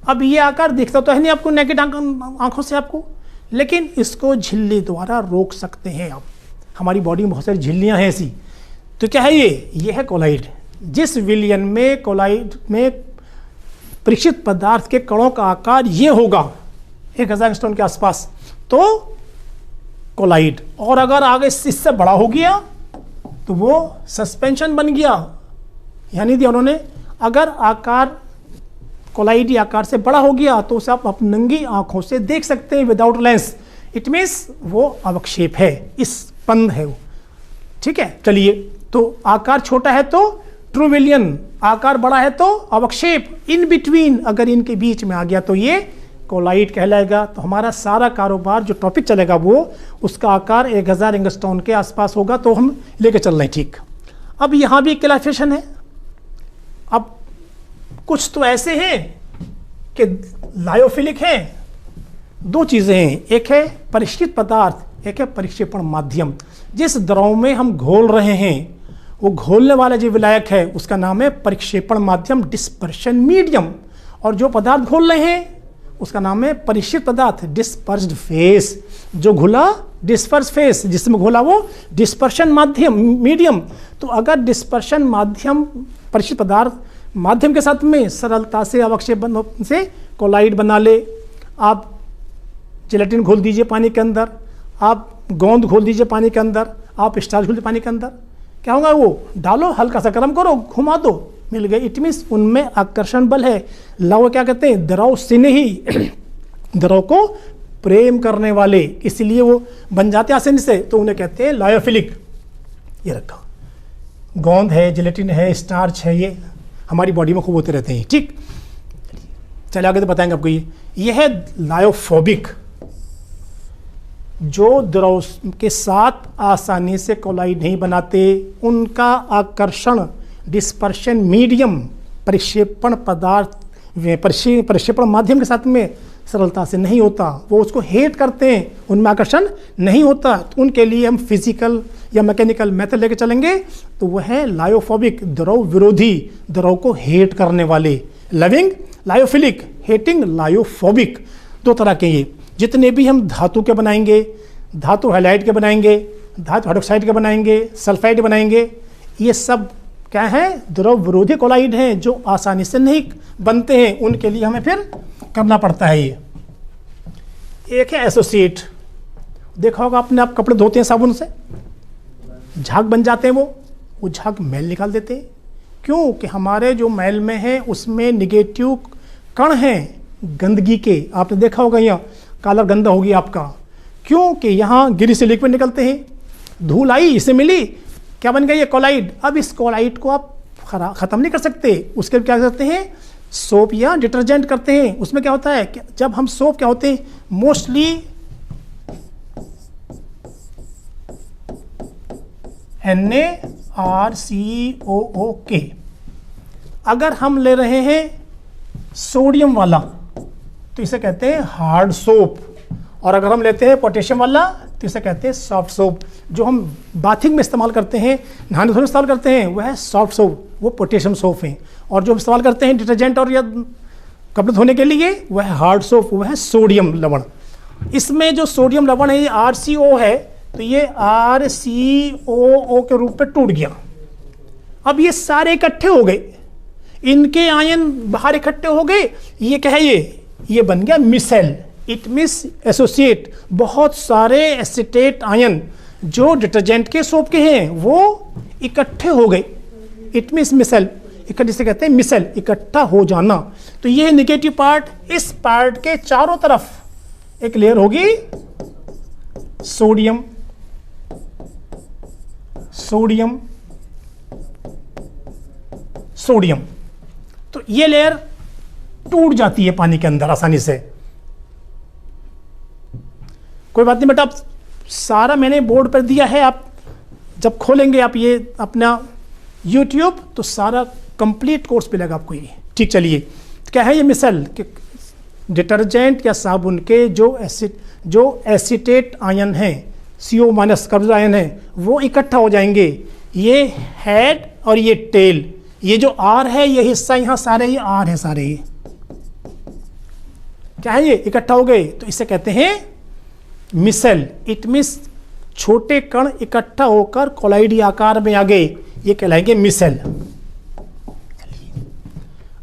अब ये आकार दिखता तो है नहीं आपको नेकेड आंखों से आपको, लेकिन इसको झिल्ली द्वारा रोक सकते हैं आप। हमारी बॉडी में बहुत सारी झिल्लियां हैं ऐसी। तो क्या है ये है कोलाइड। जिस विलियन में कोलाइड में परीक्षित पदार्थ के कणों का आकार ये होगा 1000 एंगस्ट्रॉम के आसपास, तो कोलाइड। और अगर आगे इससे बड़ा हो गया तो वो सस्पेंशन बन गया। यानी दिया उन्होंने, अगर आकार कोलाइडी आकार से बड़ा हो गया तो उसे आप अपनी नंगी आंखों से देख सकते हैं विदाउट लेंस। इट मीन्स वो अवक्षेप है, स्पंद है वो। ठीक है, चलिए। तो आकार छोटा है तो ट्रू विलियन, आकार बड़ा है तो अवक्षेप। इन बिटवीन अगर इनके बीच में आ गया तो ये कोलाइड कहलाएगा। तो हमारा सारा कारोबार जो टॉपिक चलेगा वो उसका आकार 1000 एंगस्ट्रॉम के आसपास होगा, तो हम लेके चल रहे हैं। ठीक, अब यहाँ भी क्लासिफिकेशन है। अब कुछ तो ऐसे हैं कि लायोफिलिक हैं। दो चीज़ें हैं, एक है परिष्कृत पदार्थ, एक है परिक्षेपण माध्यम। जिस द्रव में हम घोल रहे हैं वो घोलने वाला जो विलायक है उसका नाम है परिक्षेपण माध्यम, डिस्पर्शन मीडियम। और जो पदार्थ घोल रहे हैं उसका नाम है परिष्कृत पदार्थ, डिस्पर्स्ड फेस। जो घुला डिस्पर्स फेस, जिसमें घोला वो डिस्पर्शन माध्यम मीडियम। तो अगर डिस्पर्शन माध्यम परिष्कृत पदार्थ माध्यम के साथ में सरलता से अवक्षेप से कोलाइड बना ले। आप जेलेटिन घोल दीजिए पानी के अंदर, आप गोंद घोल दीजिए पानी के अंदर, आप स्टार्च घोल दीजिए पानी के अंदर, क्या होगा? वो डालो, हल्का सा गर्म करो, घुमा दो, मिल गए। इट मीन्स उनमें आकर्षण बल है। लव क्या कहते हैं? द्रव स्नेही, द्रव को प्रेम करने वाले, इसलिए वो बन जाते हैं आसानी से, तो उन्हें कहते हैं लायोफिलिक। ये रखा, गोंद है, जेलेटिन है, स्टार्च है, ये हमारी बॉडी में खूब होते रहते हैं। ठीक, चलिए आगे तो बताएंगे आपको। ये है लायोफोबिक, जो द्रव के साथ आसानी से कोलाइड नहीं बनाते। उनका आकर्षण डिस्पर्शन मीडियम, परिक्षेपण पदार्थ, परिक्षेपण माध्यम के साथ में सरलता से नहीं होता। वो उसको हेट करते हैं, उनमें आकर्षण नहीं होता। तो उनके लिए हम फिजिकल या मैकेनिकल मेथड लेके चलेंगे। तो वह है लायोफोबिक, द्रव विरोधी, द्रव को हेट करने वाले। Loving lyophilic, hating lyophobic. दो तरह के ये जितने भी हम धातु के बनाएंगे, धातु हैलाइड के बनाएंगे, धातु हाइड्रोक्साइड के बनाएंगे, सल्फाइड बनाएंगे, ये सब क्या है? द्रव विरोधी कोलाइड हैं जो आसानी से नहीं बनते हैं। उनके लिए हमें फिर करना पड़ता है ये। एक है एसोसिएट, देखा होगा आपने, आप कपड़े धोते हैं साबुन से, झाग बन जाते हैं, वो झाग मैल निकाल देते हैं। क्यों? कि हमारे जो मैल में है उसमें निगेटिव कण हैं गंदगी के। आपने देखा होगा यहाँ काला गंदा होगी आपका, क्यों? कि यहाँ गिरी से लिक्विड निकलते हैं, धूल आई, इसे मिली, क्या बन गई? ये कोलाइड। अब इस कोलाइड को आप ख़त्म नहीं कर सकते, उसके क्या करते हैं? सोप या डिटर्जेंट करते हैं। उसमें क्या होता है कि जब हम सोप क्या होते हैं, मोस्टली NaRCOO। अगर हम ले रहे हैं सोडियम वाला तो इसे कहते हैं हार्ड सोप, और अगर हम लेते हैं पोटेशियम वाला तो इसे कहते हैं सॉफ्ट सोप। जो हम बाथिंग में इस्तेमाल करते हैं, नहाने धोने में इस्तेमाल करते हैं, वह है सॉफ्ट सोप, वो पोटेशियम सोप है। और जो इस्तेमाल करते हैं डिटर्जेंट और या कपड़े धोने के लिए, वह है हार्ड सोप, वह है सोडियम लवण। इसमें जो सोडियम लवण है ये RCO है, तो ये RCOO के रूप में टूट गया। अब ये सारे इकट्ठे हो गए, इनके आयन बाहर इकट्ठे हो गए। ये क्या है? ये बन गया मिसेल। It means associate. बहुत सारे एसिटेट आयन जो डिटर्जेंट के सोप के हैं वो इकट्ठे हो गए। इट मीन्स मिसेल, इकट्ठे से कहते हैं मिसेल, इकट्ठा हो जाना। तो ये निगेटिव पार्ट, इस पार्ट के चारों तरफ एक लेयर होगी सोडियम, सोडियम, सोडियम। तो ये लेयर टूट जाती है पानी के अंदर आसानी से। कोई बात नहीं बेटा, आप सारा मैंने बोर्ड पर दिया है, आप जब खोलेंगे आप ये अपना YouTube तो सारा कंप्लीट कोर्स मिलेगा आपको ये। ठीक, चलिए क्या है ये मिसल? कि डिटर्जेंट या साबुन के जो एसिटेट आयन हैं, CO- कब्ज आयन है, वो इकट्ठा हो जाएंगे। ये हेड और ये टेल, ये जो आर है, ये हिस्सा यहाँ सारे ये आर है, सारे ये क्या है, ये इकट्ठा हो गए, तो इसे कहते हैं मिसेल। इट मीन्स छोटे कण इकट्ठा होकर कोलाइडी आकार में आ गए, ये कहलाएंगे मिसेल।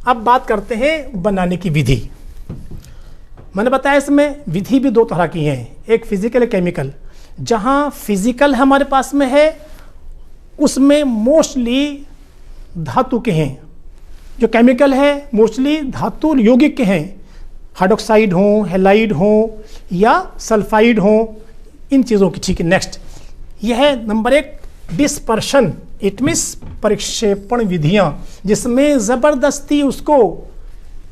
अब बात करते हैं बनाने की विधि। मैंने बताया इसमें विधि भी दो तरह की हैं, एक फिजिकल, एक केमिकल। जहाँ फिजिकल हमारे पास में है उसमें मोस्टली धातु के हैं, जो केमिकल है मोस्टली धातु यौगिक के हैं, हाइड्रोक्साइड हो, हैलाइड हो या सल्फाइड हो, इन चीज़ों की। ठीक है, नेक्स्ट यह है नंबर 1 डिस्पर्शन। इट मीन्स परिक्षेपण विधियां, जिसमें ज़बरदस्ती उसको,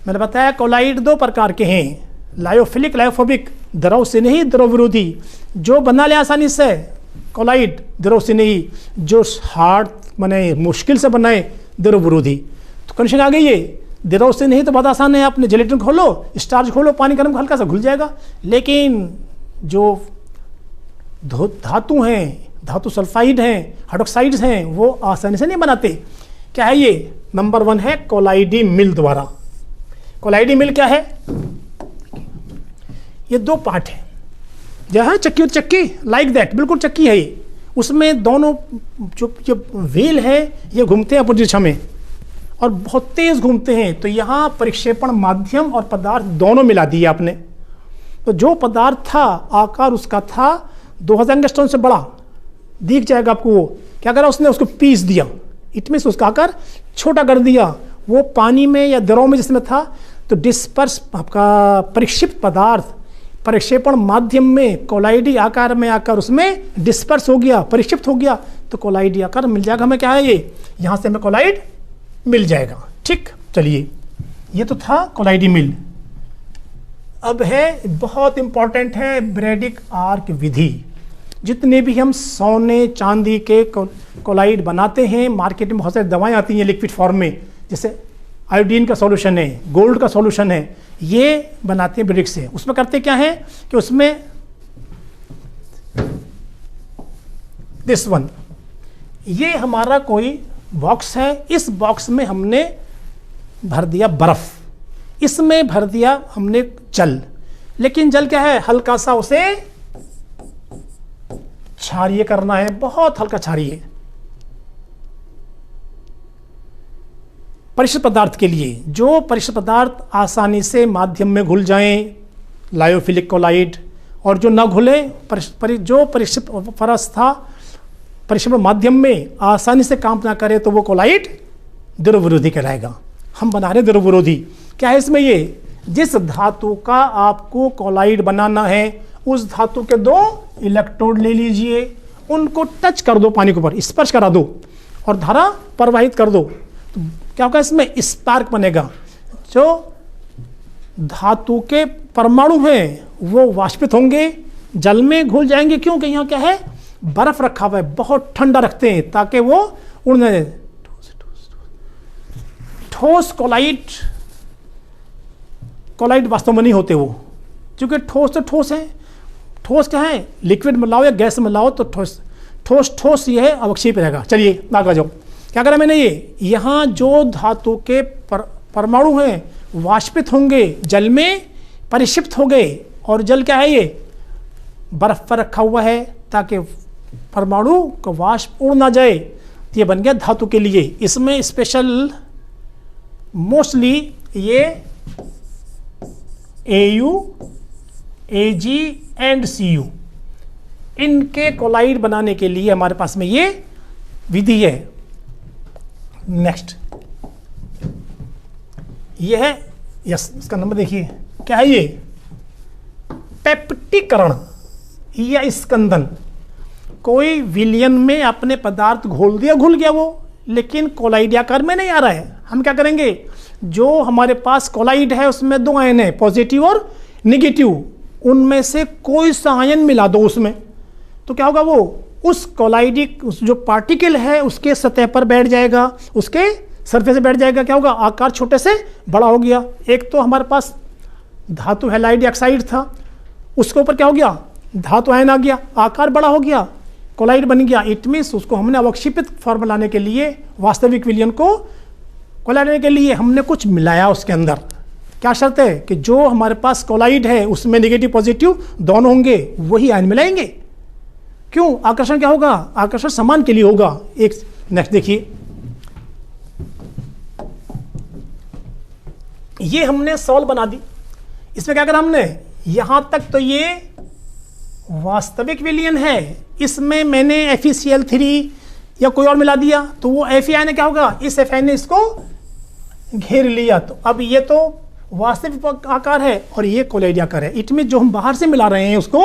मैंने बताया कोलाइड दो प्रकार के हैं, लायोफिलिक, लायोफोबिक, द्रव से नहीं द्रव विरोधी। जो बना ले आसानी से कोलाइड द्रव से नहीं, जो हार्ड बने मुश्किल से बनाए द्रव विरोधी। तो कंडीशन आ गई है, द्रव से नहीं तो बहुत आसान है, आपने जेलेटिन खोलो, स्टार्च खोलो, पानी गर्म हल्का सा घुल जाएगा। लेकिन जो धातु हैं, धातु सल्फाइड हैं, हाइड्रोक्साइड्स हैं, वो आसानी से नहीं बनाते। क्या है ये? नंबर 1 है कोलाइडी मिल द्वारा। कोलाइडी मिल क्या है? ये दो पार्ट है, जहाँ चक्की और चक्की लाइक दैट, बिल्कुल चक्की है ये। उसमें दोनों जो व्हील है ये घूमते हैं अपोजिट दिशा में और बहुत तेज घूमते हैं। तो यहाँ परिक्षेपण माध्यम और पदार्थ दोनों मिला दिए आपने। तो जो पदार्थ था आकार उसका था 2000 एंगस्ट्रॉम से बड़ा, दिख जाएगा आपको। वो क्या करा उसने? उसको पीस दिया, इट मीन्स उसका आकार छोटा कर दिया। वो पानी में या द्रव में जिसमें था, तो डिस्पर्स आपका परिक्षिप्त पदार्थ परिक्षेपण माध्यम में कोलाइडी आकार में आकर उसमें डिस्पर्स हो गया, परिक्षिप्त हो गया, तो कोलाइडी आकार मिल जाएगा हमें। क्या है ये? यहाँ से हमें कोलाइड मिल जाएगा। ठीक, चलिए, ये तो था कोलाइडी मिल। अब है बहुत इंपॉर्टेंट है ब्रैडिक आर्क विधि। जितने भी हम सोने चांदी के कोलाइड बनाते हैं, मार्केट में बहुत सारी दवाएं आती हैं लिक्विड फॉर्म में, जैसे आयोडीन का सॉल्यूशन है, गोल्ड का सॉल्यूशन है, ये बनाते हैं ब्रैडिक से। उसमें करते क्या है कि उसमें दिस वन, ये हमारा कोई बॉक्स है, इस बॉक्स में हमने भर दिया बर्फ, इसमें भर दिया हमने जल। लेकिन जल क्या है? हल्का सा उसे क्षारीय करना है, बहुत हल्का क्षारीय। परिष्कृत पदार्थ के लिए, जो परिष्कृत पदार्थ आसानी से माध्यम में घुल जाएं, लायोफिलिक कोलाइड, और जो ना घुले, जो परिष्कृत अवस्था परिक्षेपण माध्यम में आसानी से काम ना करे, तो वो कोलाइड द्रव विरोधी कहलाएगा। हम बना रहे द्रव विरोधी। क्या है इसमें? ये जिस धातु का आपको कोलाइड बनाना है, उस धातु के 2 इलेक्ट्रोड ले लीजिए, उनको टच कर दो, पानी के ऊपर स्पर्श करा दो और धारा प्रवाहित कर दो। तो क्या होगा? इसमें स्पार्क बनेगा। जो धातु के परमाणु हैं वो वाष्पित होंगे, जल में घुल जाएंगे। क्योंकि यहाँ क्या है? बर्फ रखा हुआ है, बहुत ठंडा रखते हैं ताकि वो उड़ने। ठोस कोलाइड वास्तव में नहीं होते वो, क्योंकि ठोस तो ठोस है। ठोस क्या है? लिक्विड में लाओ या गैस में लाओ तो ठोस ये है, अवक्षेप रहेगा। चलिए आगे जाओ। क्या करा मैंने? ये यहाँ जो धातु के परमाणु हैं वाष्पित होंगे, जल में परिक्षिप्त हो गए, और जल क्या है? ये बर्फ पर रखा हुआ है ताकि परमाणु का वाष्प उड़ ना जाए। ये बन गया धातु के लिए। इसमें स्पेशल मोस्टली ये AU, AG एंड CU, इनके कोलाइड बनाने के लिए हमारे पास में ये विधि है। नेक्स्ट ये है, यस, इसका नंबर देखिए क्या है ये? पेप्टिकरण या स्कंदन। कोई विलयन में अपने पदार्थ घोल दिया, घुल गया वो, लेकिन कोलाइड आकार में नहीं आ रहा है। हम क्या करेंगे? जो हमारे पास कोलाइड है उसमें 2 आयन है, पॉजिटिव और नेगेटिव, उनमें से कोई सा आयन मिला दो उसमें, तो क्या होगा? वो उस कोलाइडिक जो पार्टिकल है उसके सतह पर बैठ जाएगा, उसके सरफेस से बैठ जाएगा। क्या होगा? आकार छोटे से बड़ा हो गया। एक तो हमारे पास धातु हैलाइड ऑक्साइड था, उसके ऊपर क्या हो गया? धातु आयन आ गया, आकार बड़ा हो गया, कोलाइड बन गया। इट मीन्स उसको हमने अवक्षेपित फॉर्म लाने के लिए वास्तविक विलयन को कोलाइड के लिए हमने कुछ मिलाया उसके अंदर। क्या शर्त है कि जो हमारे पास कोलाइड है उसमें नेगेटिव पॉजिटिव दोनों होंगे, वही आयन मिलाएंगे। क्यों? आकर्षण क्या होगा? आकर्षण समान के लिए होगा। एक नेक्स्ट देखिए, ये हमने सॉल्व बना दी। इसमें क्या करा हमने? यहां तक तो ये वास्तविक विलयन है, इसमें मैंने FeCl3 या कोई और मिला दिया तो वो Fe आयन क्या होगा? इस Fe ने इसको घेर लिया, तो अब ये तो वास्तविक आकार है और ये कोलाइड आकार है। इट में जो हम बाहर से मिला रहे हैं उसको,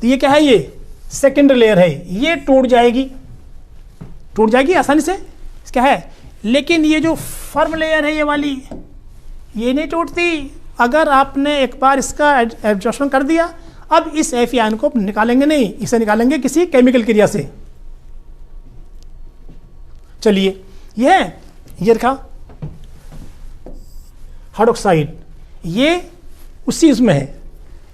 तो ये क्या है? ये सेकेंडरी लेयर है, ये टूट जाएगी आसानी से, क्या है। लेकिन ये जो फर्म लेयर है ये वाली, ये नहीं टूटती। अगर आपने एक बार इसका एब्जॉर्प्शन कर दिया, अब इस Fe आयन को निकालेंगे नहीं, इसे निकालेंगे किसी केमिकल क्रिया से। चलिए, ये रखा हाइड्रोक्साइड, ये उसी इसमें है।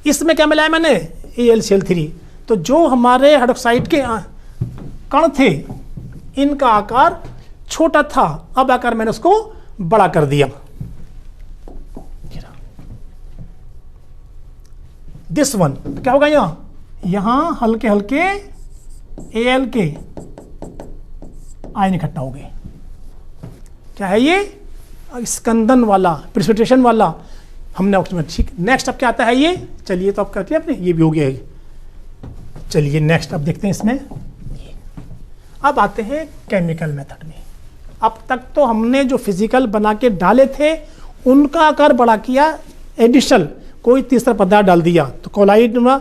इसमें क्या मिलाया मैंने? AlCl3। तो जो हमारे हाइड्रोक्साइड के कण थे, इनका आकार छोटा था, अब आकार मैंने उसको बड़ा कर दिया। दिस वन क्या होगा? यहां हल्के हल्के Al के आयन इकट्ठा हो गए। क्या है ये? स्कंदन वाला, प्रेसिपिटेशन वाला हमने ऑक्सीजन। ठीक, नेक्स्ट अब क्या आता है ये? चलिए, तो अब करते हैं अपने, ये भी हो गया है। चलिए नेक्स्ट अब देखते हैं इसमें। अब आते हैं केमिकल मेथड में। अब तक तो हमने जो फिजिकल बना के डाले थे उनका आकार बड़ा किया, एडिशनल कोई तीसरा पदार्थ डाल दिया, तो कोलाइड में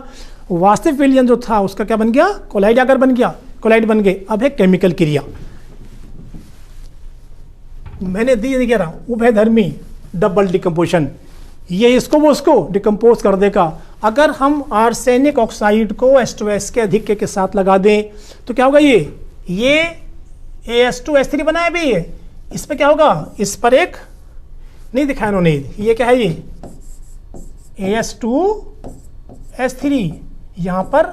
वास्तविक विलयन जो था उसका क्या बन गया? कोलाइड आकार बन गया, कोलाइड बन गए। अब है केमिकल क्रिया। मैंने दी कह रहा उभयधर्मी डबल डिकम्पोजिशन, ये इसको वो उसको डिकम्पोज कर देगा। अगर हम आर्सेनिक ऑक्साइड को H2S के अधिक के साथ लगा दें तो क्या होगा? ये AS2S3 बनाया भी है, इस पर क्या होगा? इस पर एक नहीं दिखाया उन्होंने, ये क्या है? ये AS2S3, यहां पर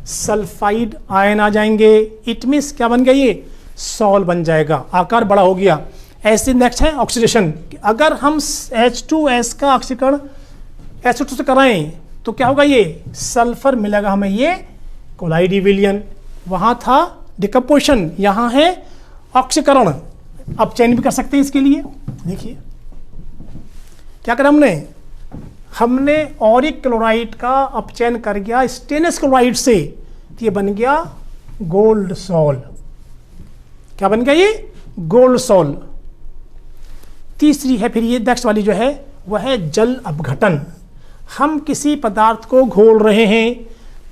सल्फाइड आयन आ जाएंगे। इट मीन्स क्या बन गया? ये सॉल बन जाएगा, आकार बड़ा हो गया। ऐसे नेक्स्ट है ऑक्सीडेशन। अगर हम H2S का ऑक्सीकरण H2 से कराएं तो क्या होगा? ये सल्फर मिलेगा हमें, ये कोलाइड विलयन। वहां था डिकम्पोजिशन, यहां है ऑक्सीकरण। अब चयन भी कर सकते हैं इसके लिए। देखिए क्या करा हमने ऑरिक क्लोराइड का अपचयन कर गया स्टेनलेस क्लोराइड से, तो ये बन गया गोल्ड सॉल। क्या बन गया? ये गोल्ड सॉल। तीसरी है फिर ये नेक्स्ट वाली जो है वह है जल अपघटन। हम किसी पदार्थ को घोल रहे हैं,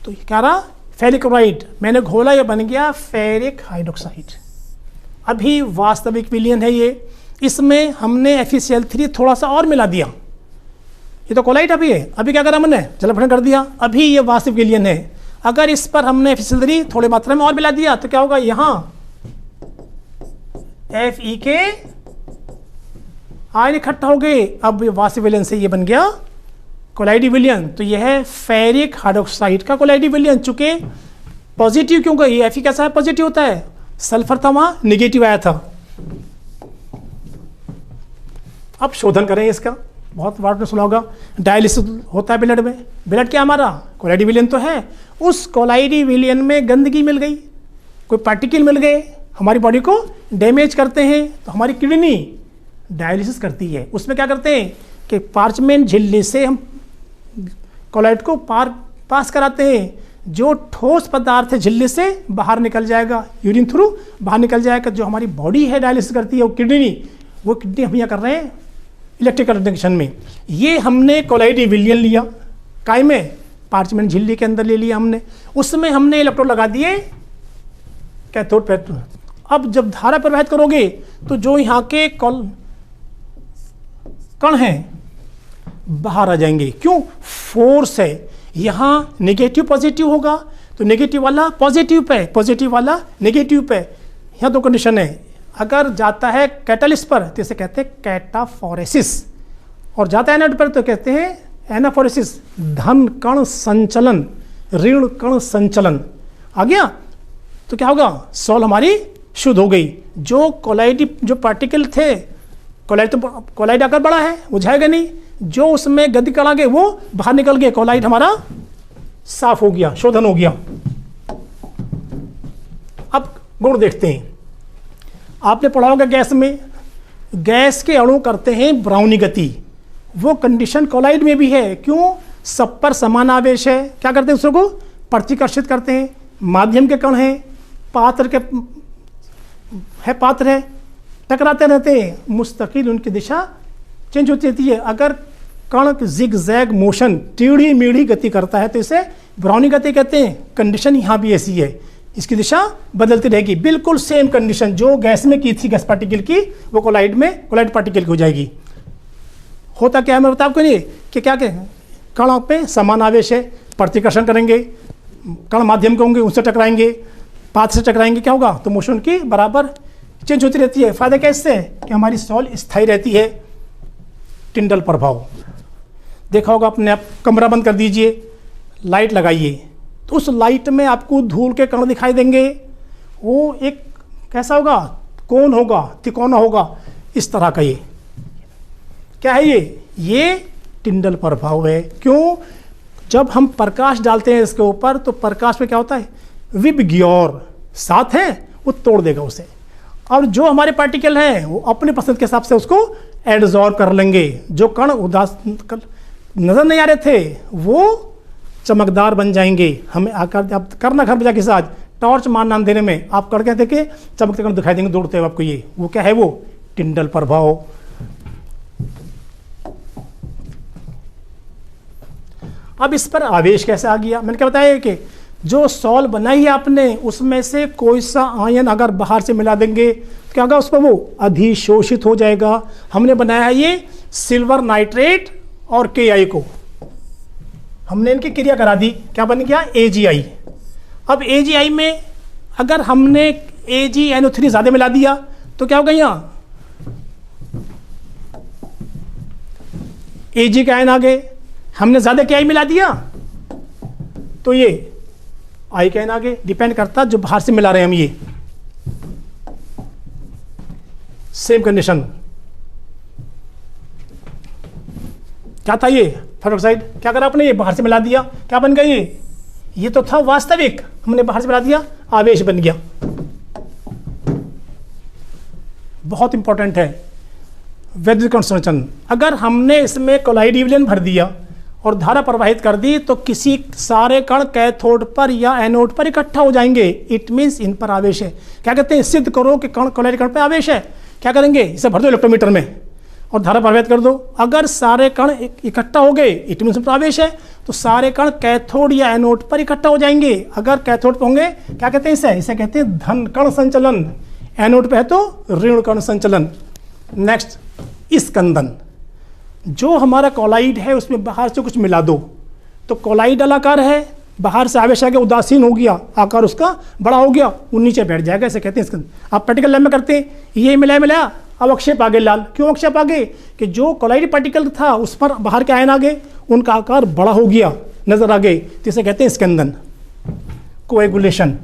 तो क्या रहा? फेरिक क्लोराइड मैंने घोला, ये बन गया फेरिक हाइड्रोक्साइड। अभी वास्तविक विलयन है ये, इसमें हमने FeCl3 थोड़ा सा और मिला दिया। ये तो कोलाइड अभी है, अभी क्या करा हमने? जल अपघटन कर दिया, अभी ये वास्तविक विलयन है। अगर इस पर हमने FeCl3 थोड़ी मात्रा में और मिला दिया तो क्या होगा? यहां Fe के आयन इकट्ठा हो गए, अब वास्तविक विलयन से ये बन गया कोलाइड विलयन। तो यह है फेरिक हाइड्रोक्साइड का कोलाइड विलयन। चूंकि पॉजिटिव क्यों? ये Fe कैसा है? पॉजिटिव होता है, सल्फर था वहां निगेटिव आया था। अब शोधन करें इसका, बहुत बार आपने सुना होगा डायलिसिस होता है ब्लड में। ब्लड क्या हमारा? कोलाइड विलयन तो है। उस कोलाइड विलयन में गंदगी मिल गई, कोई पार्टिकल मिल गए, हमारी बॉडी को डैमेज करते हैं, तो हमारी किडनी डायलिसिस करती है। उसमें क्या करते हैं कि पार्चमेंट झिल्ली से हम कोलाइड को पास कराते हैं। जो ठोस पदार्थ है झिल्ली से बाहर निकल जाएगा, यूरिन थ्रू बाहर निकल जाएगा। जो हमारी बॉडी है डायलिसिस करती है वो किडनी हम यहाँ कर रहे हैं इलेक्ट्रिकल इंडक्शन में। ये हमने कोलाइड विलयन लिया, काय में? पार्चमेंट झिल्ली के अंदर ले लिया हमने, उसमें हमने इलेक्ट्रोड लगा दिए कैथोड पे। अब जब धारा प्रवाहित करोगे तो जो यहाँ के कण हैं बाहर आ जाएंगे। क्यों? फोर्स है, यहाँ नेगेटिव पॉजिटिव होगा तो नेगेटिव वाला पॉजिटिव पे, पॉजिटिव वाला नेगेटिव पे। यहाँ दो कंडीशन है, अगर जाता है कैटालिस्ट पर तो इसे कहते हैं कैटाफोरेसिस, और जाता है एनोड पर तो कहते हैं एनाफोरेसिस। धन कण संचलन, ऋण कण संचलन आ गया तो क्या होगा? सॉल हमारी शुद्ध हो गई। जो कोलाइड जो पार्टिकल थे, कोलाइड आकार बड़ा है, वो जाएगा नहीं, जो उसमें गति कड़ा गए वो बाहर निकल गए, कोलाइड हमारा साफ हो गया, शोधन हो गया। अब गुण देखते हैं। आपने पढ़ा होगा गैस में, गैस के अणु करते हैं ब्राउनी गति, वो कंडीशन कोलाइड में भी है। क्यों? सब पर समान आवेश है, क्या करते हैं दूसरों को प्रतिकर्षित करते हैं, माध्यम के कण हैं, पात्र है, टकराते रहते हैं, मुस्तकिल उनकी दिशा चेंज होती रहती है। अगर कण जिग जैग मोशन, टेढ़ी मेढ़ी गति करता है तो इसे ब्राउनी गति कहते हैं। कंडीशन यहाँ भी ऐसी है, इसकी दिशा बदलती रहेगी। बिल्कुल सेम कंडीशन जो गैस में की थी, गैस पार्टिकल की, वो कोलाइड पार्टिकल की हो जाएगी। होता क्या है मैं बता आपको नहीं कि क्या कण पे समान आवेश है, प्रतिकर्षण करेंगे, कण माध्यम के होंगे, उनसे टकराएंगे, पाथ से टकराएंगे, क्या होगा? तो मोशन की बराबर चेंज होती रहती है। फायदा कैसे है कि हमारी सॉल स्थायी रहती है। टिंडल प्रभाव देखा होगा आपने, आप कमरा बंद कर दीजिए, लाइट लगाइए, तो उस लाइट में आपको धूल के कण दिखाई देंगे। वो एक कैसा होगा? कोन होगा, तिकोना होगा, इस तरह का। ये क्या है? ये टिंडल प्रभाव है। क्यों? जब हम प्रकाश डालते हैं इसके ऊपर तो प्रकाश में क्या होता है? विबग्योर साथ है, वो तोड़ देगा उसे, और जो हमारे पार्टिकल हैं वो अपने पसंद के हिसाब से उसको एडजॉर्ब कर लेंगे। जो कण उदास नजर नहीं आ रहे थे वो चमकदार बन जाएंगे। हमें आकर आप करना घर बजा के साथ टॉर्च मारना अंधेरे में, आप कर कहते कि चमकते कण दिखाई देंगे दौड़ते हुए आपको। ये वो क्या है? वो टिंडल प्रभाव। अब इस पर आवेश कैसे आ गया? मैंने क्या बताया कि जो सॉल बनाई है आपने, उसमें से कोई सा आयन अगर बाहर से मिला देंगे तो क्या होगा? उस पर वो अधिशोषित हो जाएगा। हमने बनाया है ये सिल्वर नाइट्रेट और KI को, हमने इनकी क्रिया करा दी, क्या बन गया? AgI। अब AgI में अगर हमने AgNO3 ज़्यादा मिला दिया तो क्या होगा? यहाँ Ag का आयन आ गए, हमने ज़्यादा KI मिला दिया तो ये I का आयन आ गए। डिपेंड करता जो बाहर से मिला रहे हैं हम। ये सेम कंडीशन क्या था? ये फेरोक्साइड क्या करा आपने? ये बाहर से मिला दिया, क्या बन गया? ये तो था वास्तविक, हमने बाहर से मिला दिया, आवेश बन गया। बहुत इंपॉर्टेंट है वैद्युत कण संरचन। अगर हमने इसमें कोलाइड भर दिया और धारा प्रवाहित कर दी तो किसी सारे कण कैथोड पर या एनोड पर इकट्ठा हो जाएंगे। इट मीन्स इन पर आवेश है। क्या कहते हैं? सिद्ध करो कि कण कोलाइड कण पर आवेश है। क्या करेंगे? इसे भर दो इलेक्ट्रोमीटर में और धारा प्रवाहित कर दो। अगर सारे कण इकट्ठा हो गए, इट मीन्स पर आवेश है, तो सारे कण कैथोड या एनोड पर इकट्ठा हो जाएंगे। अगर कैथोड पर होंगे, क्या कहते हैं? इसे कहते हैं धन कण संचलन। एनोड पे है तो ऋण कण संचलन। नेक्स्ट, स्कंदन। जो हमारा कोलाइड है उसमें बाहर से कुछ मिला दो तो कोलाइड आकार है, बाहर से आवेश आ गया, उदासीन हो गया, आकार उसका बड़ा हो गया, वो नीचे बैठ जाएगा, इसे कहते हैं स्कंदन। आप पार्टिकल लैब में करते हैं, ये मिलाया, अब अवक्षेप आ गए लाल। क्यों अवक्षेप आ गए? कि जो कोलाइड पार्टिकल था उस पर बाहर के आयन आ गए, उनका आकार बड़ा हो गया, नजर आ गए, तो इसे कहते हैं स्कंदन। कोएगुलेशन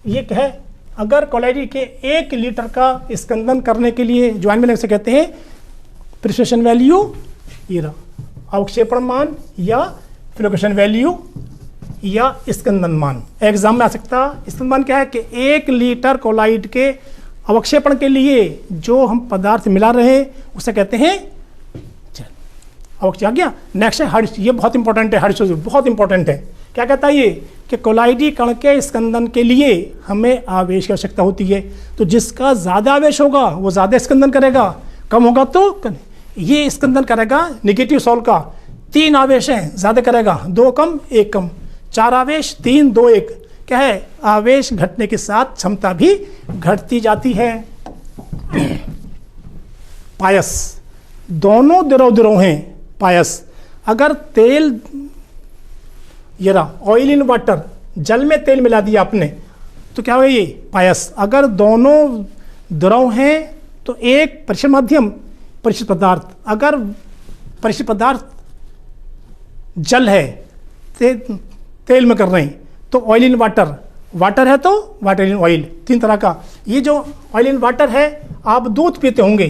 ये क्या है? अगर कोलाइड के 1 लीटर का स्कंदन करने के लिए जो आयन मिले उसे कहते हैं प्रिसिशन वैल्यू, ये रहा अवक्षेपण मान या फ्लोकेशन वैल्यू या स्कंदन मान। एग्जाम में आ सकता स्कंदन मान क्या है? कि 1 लीटर कोलाइड के अवक्षेपण के लिए जो हम पदार्थ मिला रहे हैं उसे कहते हैं अवक्षेप। आ गया। नेक्स्ट है हर्ष। ये बहुत इंपॉर्टेंट है, हर्ष बहुत इंपॉर्टेंट है। क्या कहता है ये? कि कोलाइडी कण के स्कंदन के लिए हमें आवेश की आवश्यकता होती है। तो जिसका ज़्यादा आवेश होगा वो ज़्यादा स्कंदन करेगा, कम होगा तो ये स्कंदन करेगा। नेगेटिव सॉल का 3 आवेश हैं, ज़्यादा करेगा, 2 कम 1 कम, 4 आवेश 3 2 1। क्या है? आवेश घटने के साथ क्षमता भी घटती जाती है। पायस, दोनों द्रव हैं पायस। अगर तेल, ये रहा ऑयल इन वाटर, जल में तेल मिला दिया आपने तो क्या होगा? ये पायस। अगर दोनों द्रव हैं तो एक परिष्कृत माध्यम, परिष्कृत पदार्थ। अगर परिष्कृत पदार्थ जल है, तेल में कर रहे हैं तो ऑयल इन वाटर, वाटर है तो वाटर इन ऑयल, 3 तरह का। ये जो ऑयल इन वाटर है, आप दूध पीते होंगे,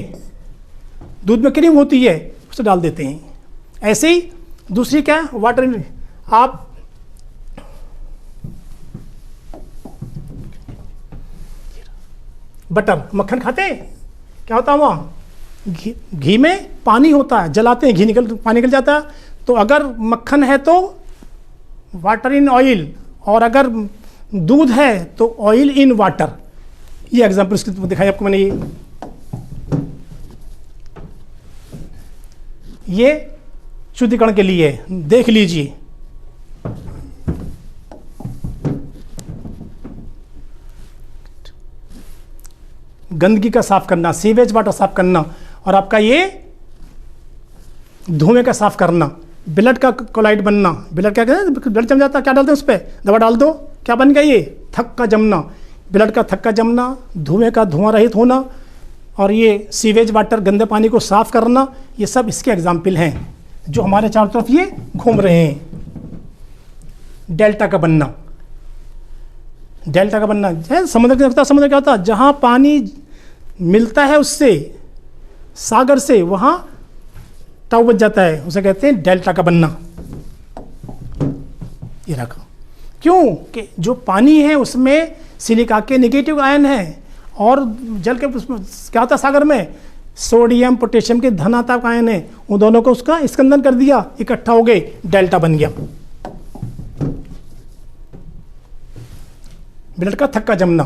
दूध में क्रीम होती है, उसे डाल देते हैं। ऐसे ही दूसरी क्या है, वाटर इन, आप बटर, मक्खन खाते हैं, क्या होता है वहाँ, घी में पानी होता है, जलाते हैं, पानी निकल जाता है। तो अगर मक्खन है तो वाटर इन ऑयल, और अगर दूध है तो ऑयल इन वाटर। ये एग्जांपल इसके दिखाई आपको मैंने। ये शुद्धिकरण के लिए देख लीजिए। गंदगी का साफ करना, सीवेज वाटर साफ करना, और आपका ये धुएं का साफ करना, ब्लड का कोलाइड बनना। ब्लड क्या कहते हैं, ब्लड जम जाता है, क्या डालते हैं उस पर, दवा डाल दो, क्या बन गया ये, थक्का जमना, ब्लड का थक्का जमना, धुएं का धुआं रहित होना, और ये सीवेज वाटर, गंदे पानी को साफ करना। ये सब इसके एग्जाम्पल हैं जो हमारे चारों तरफ ये घूम रहे हैं। डेल्टा का बनना, डेल्टा का बनना है समुद्र के, समुद्र क्या होता है, जहाँ पानी मिलता है उससे, सागर से, वहाँ टाउ बच जाता है, उसे कहते हैं डेल्टा का बनना। ये रखा, क्यों कि जो पानी है उसमें सिलिका के नेगेटिव आयन है, और जल के क्या होता है सागर में, सोडियम पोटेशियम के धनात्मक आयन है, उन दोनों को उसका स्कंदन कर दिया, इकट्ठा हो गए, डेल्टा बन गया। ब्लड का थक्का जमना,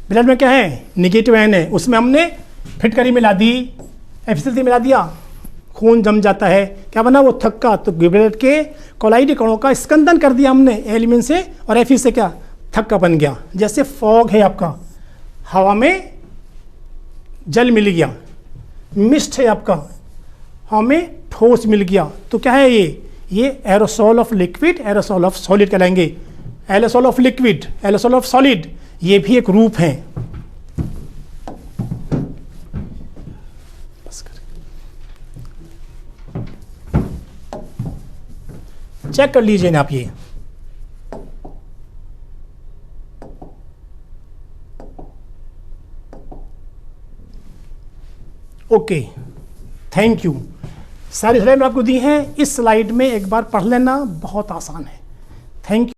ब्लड में क्या है, नेगेटिव आयन है, उसमें हमने फिटकरी मिला दी, एफिसिएंसी मिला दिया, खून जम जाता है, क्या बना वो थक्का। तो ब्लड के कोलाइड कणों का स्कंदन कर दिया हमने एलिमेंट से, और एफी से क्या, थक्का बन गया। जैसे फॉग है आपका, हवा में जल मिल गया, मिस्ट है आपका, हवा में ठोस मिल गया, तो क्या है ये aerosol of liquid, aerosol of solid कहलाएंगे। Aerosol of liquid, aerosol of solid, ये भी एक रूप है। चेक कर लीजिए ना आप ये। Okay, thank you. सारी स्लाइड आपको दी हैं, इस स्लाइड में एक बार पढ़ लेना, बहुत आसान है। Thank you.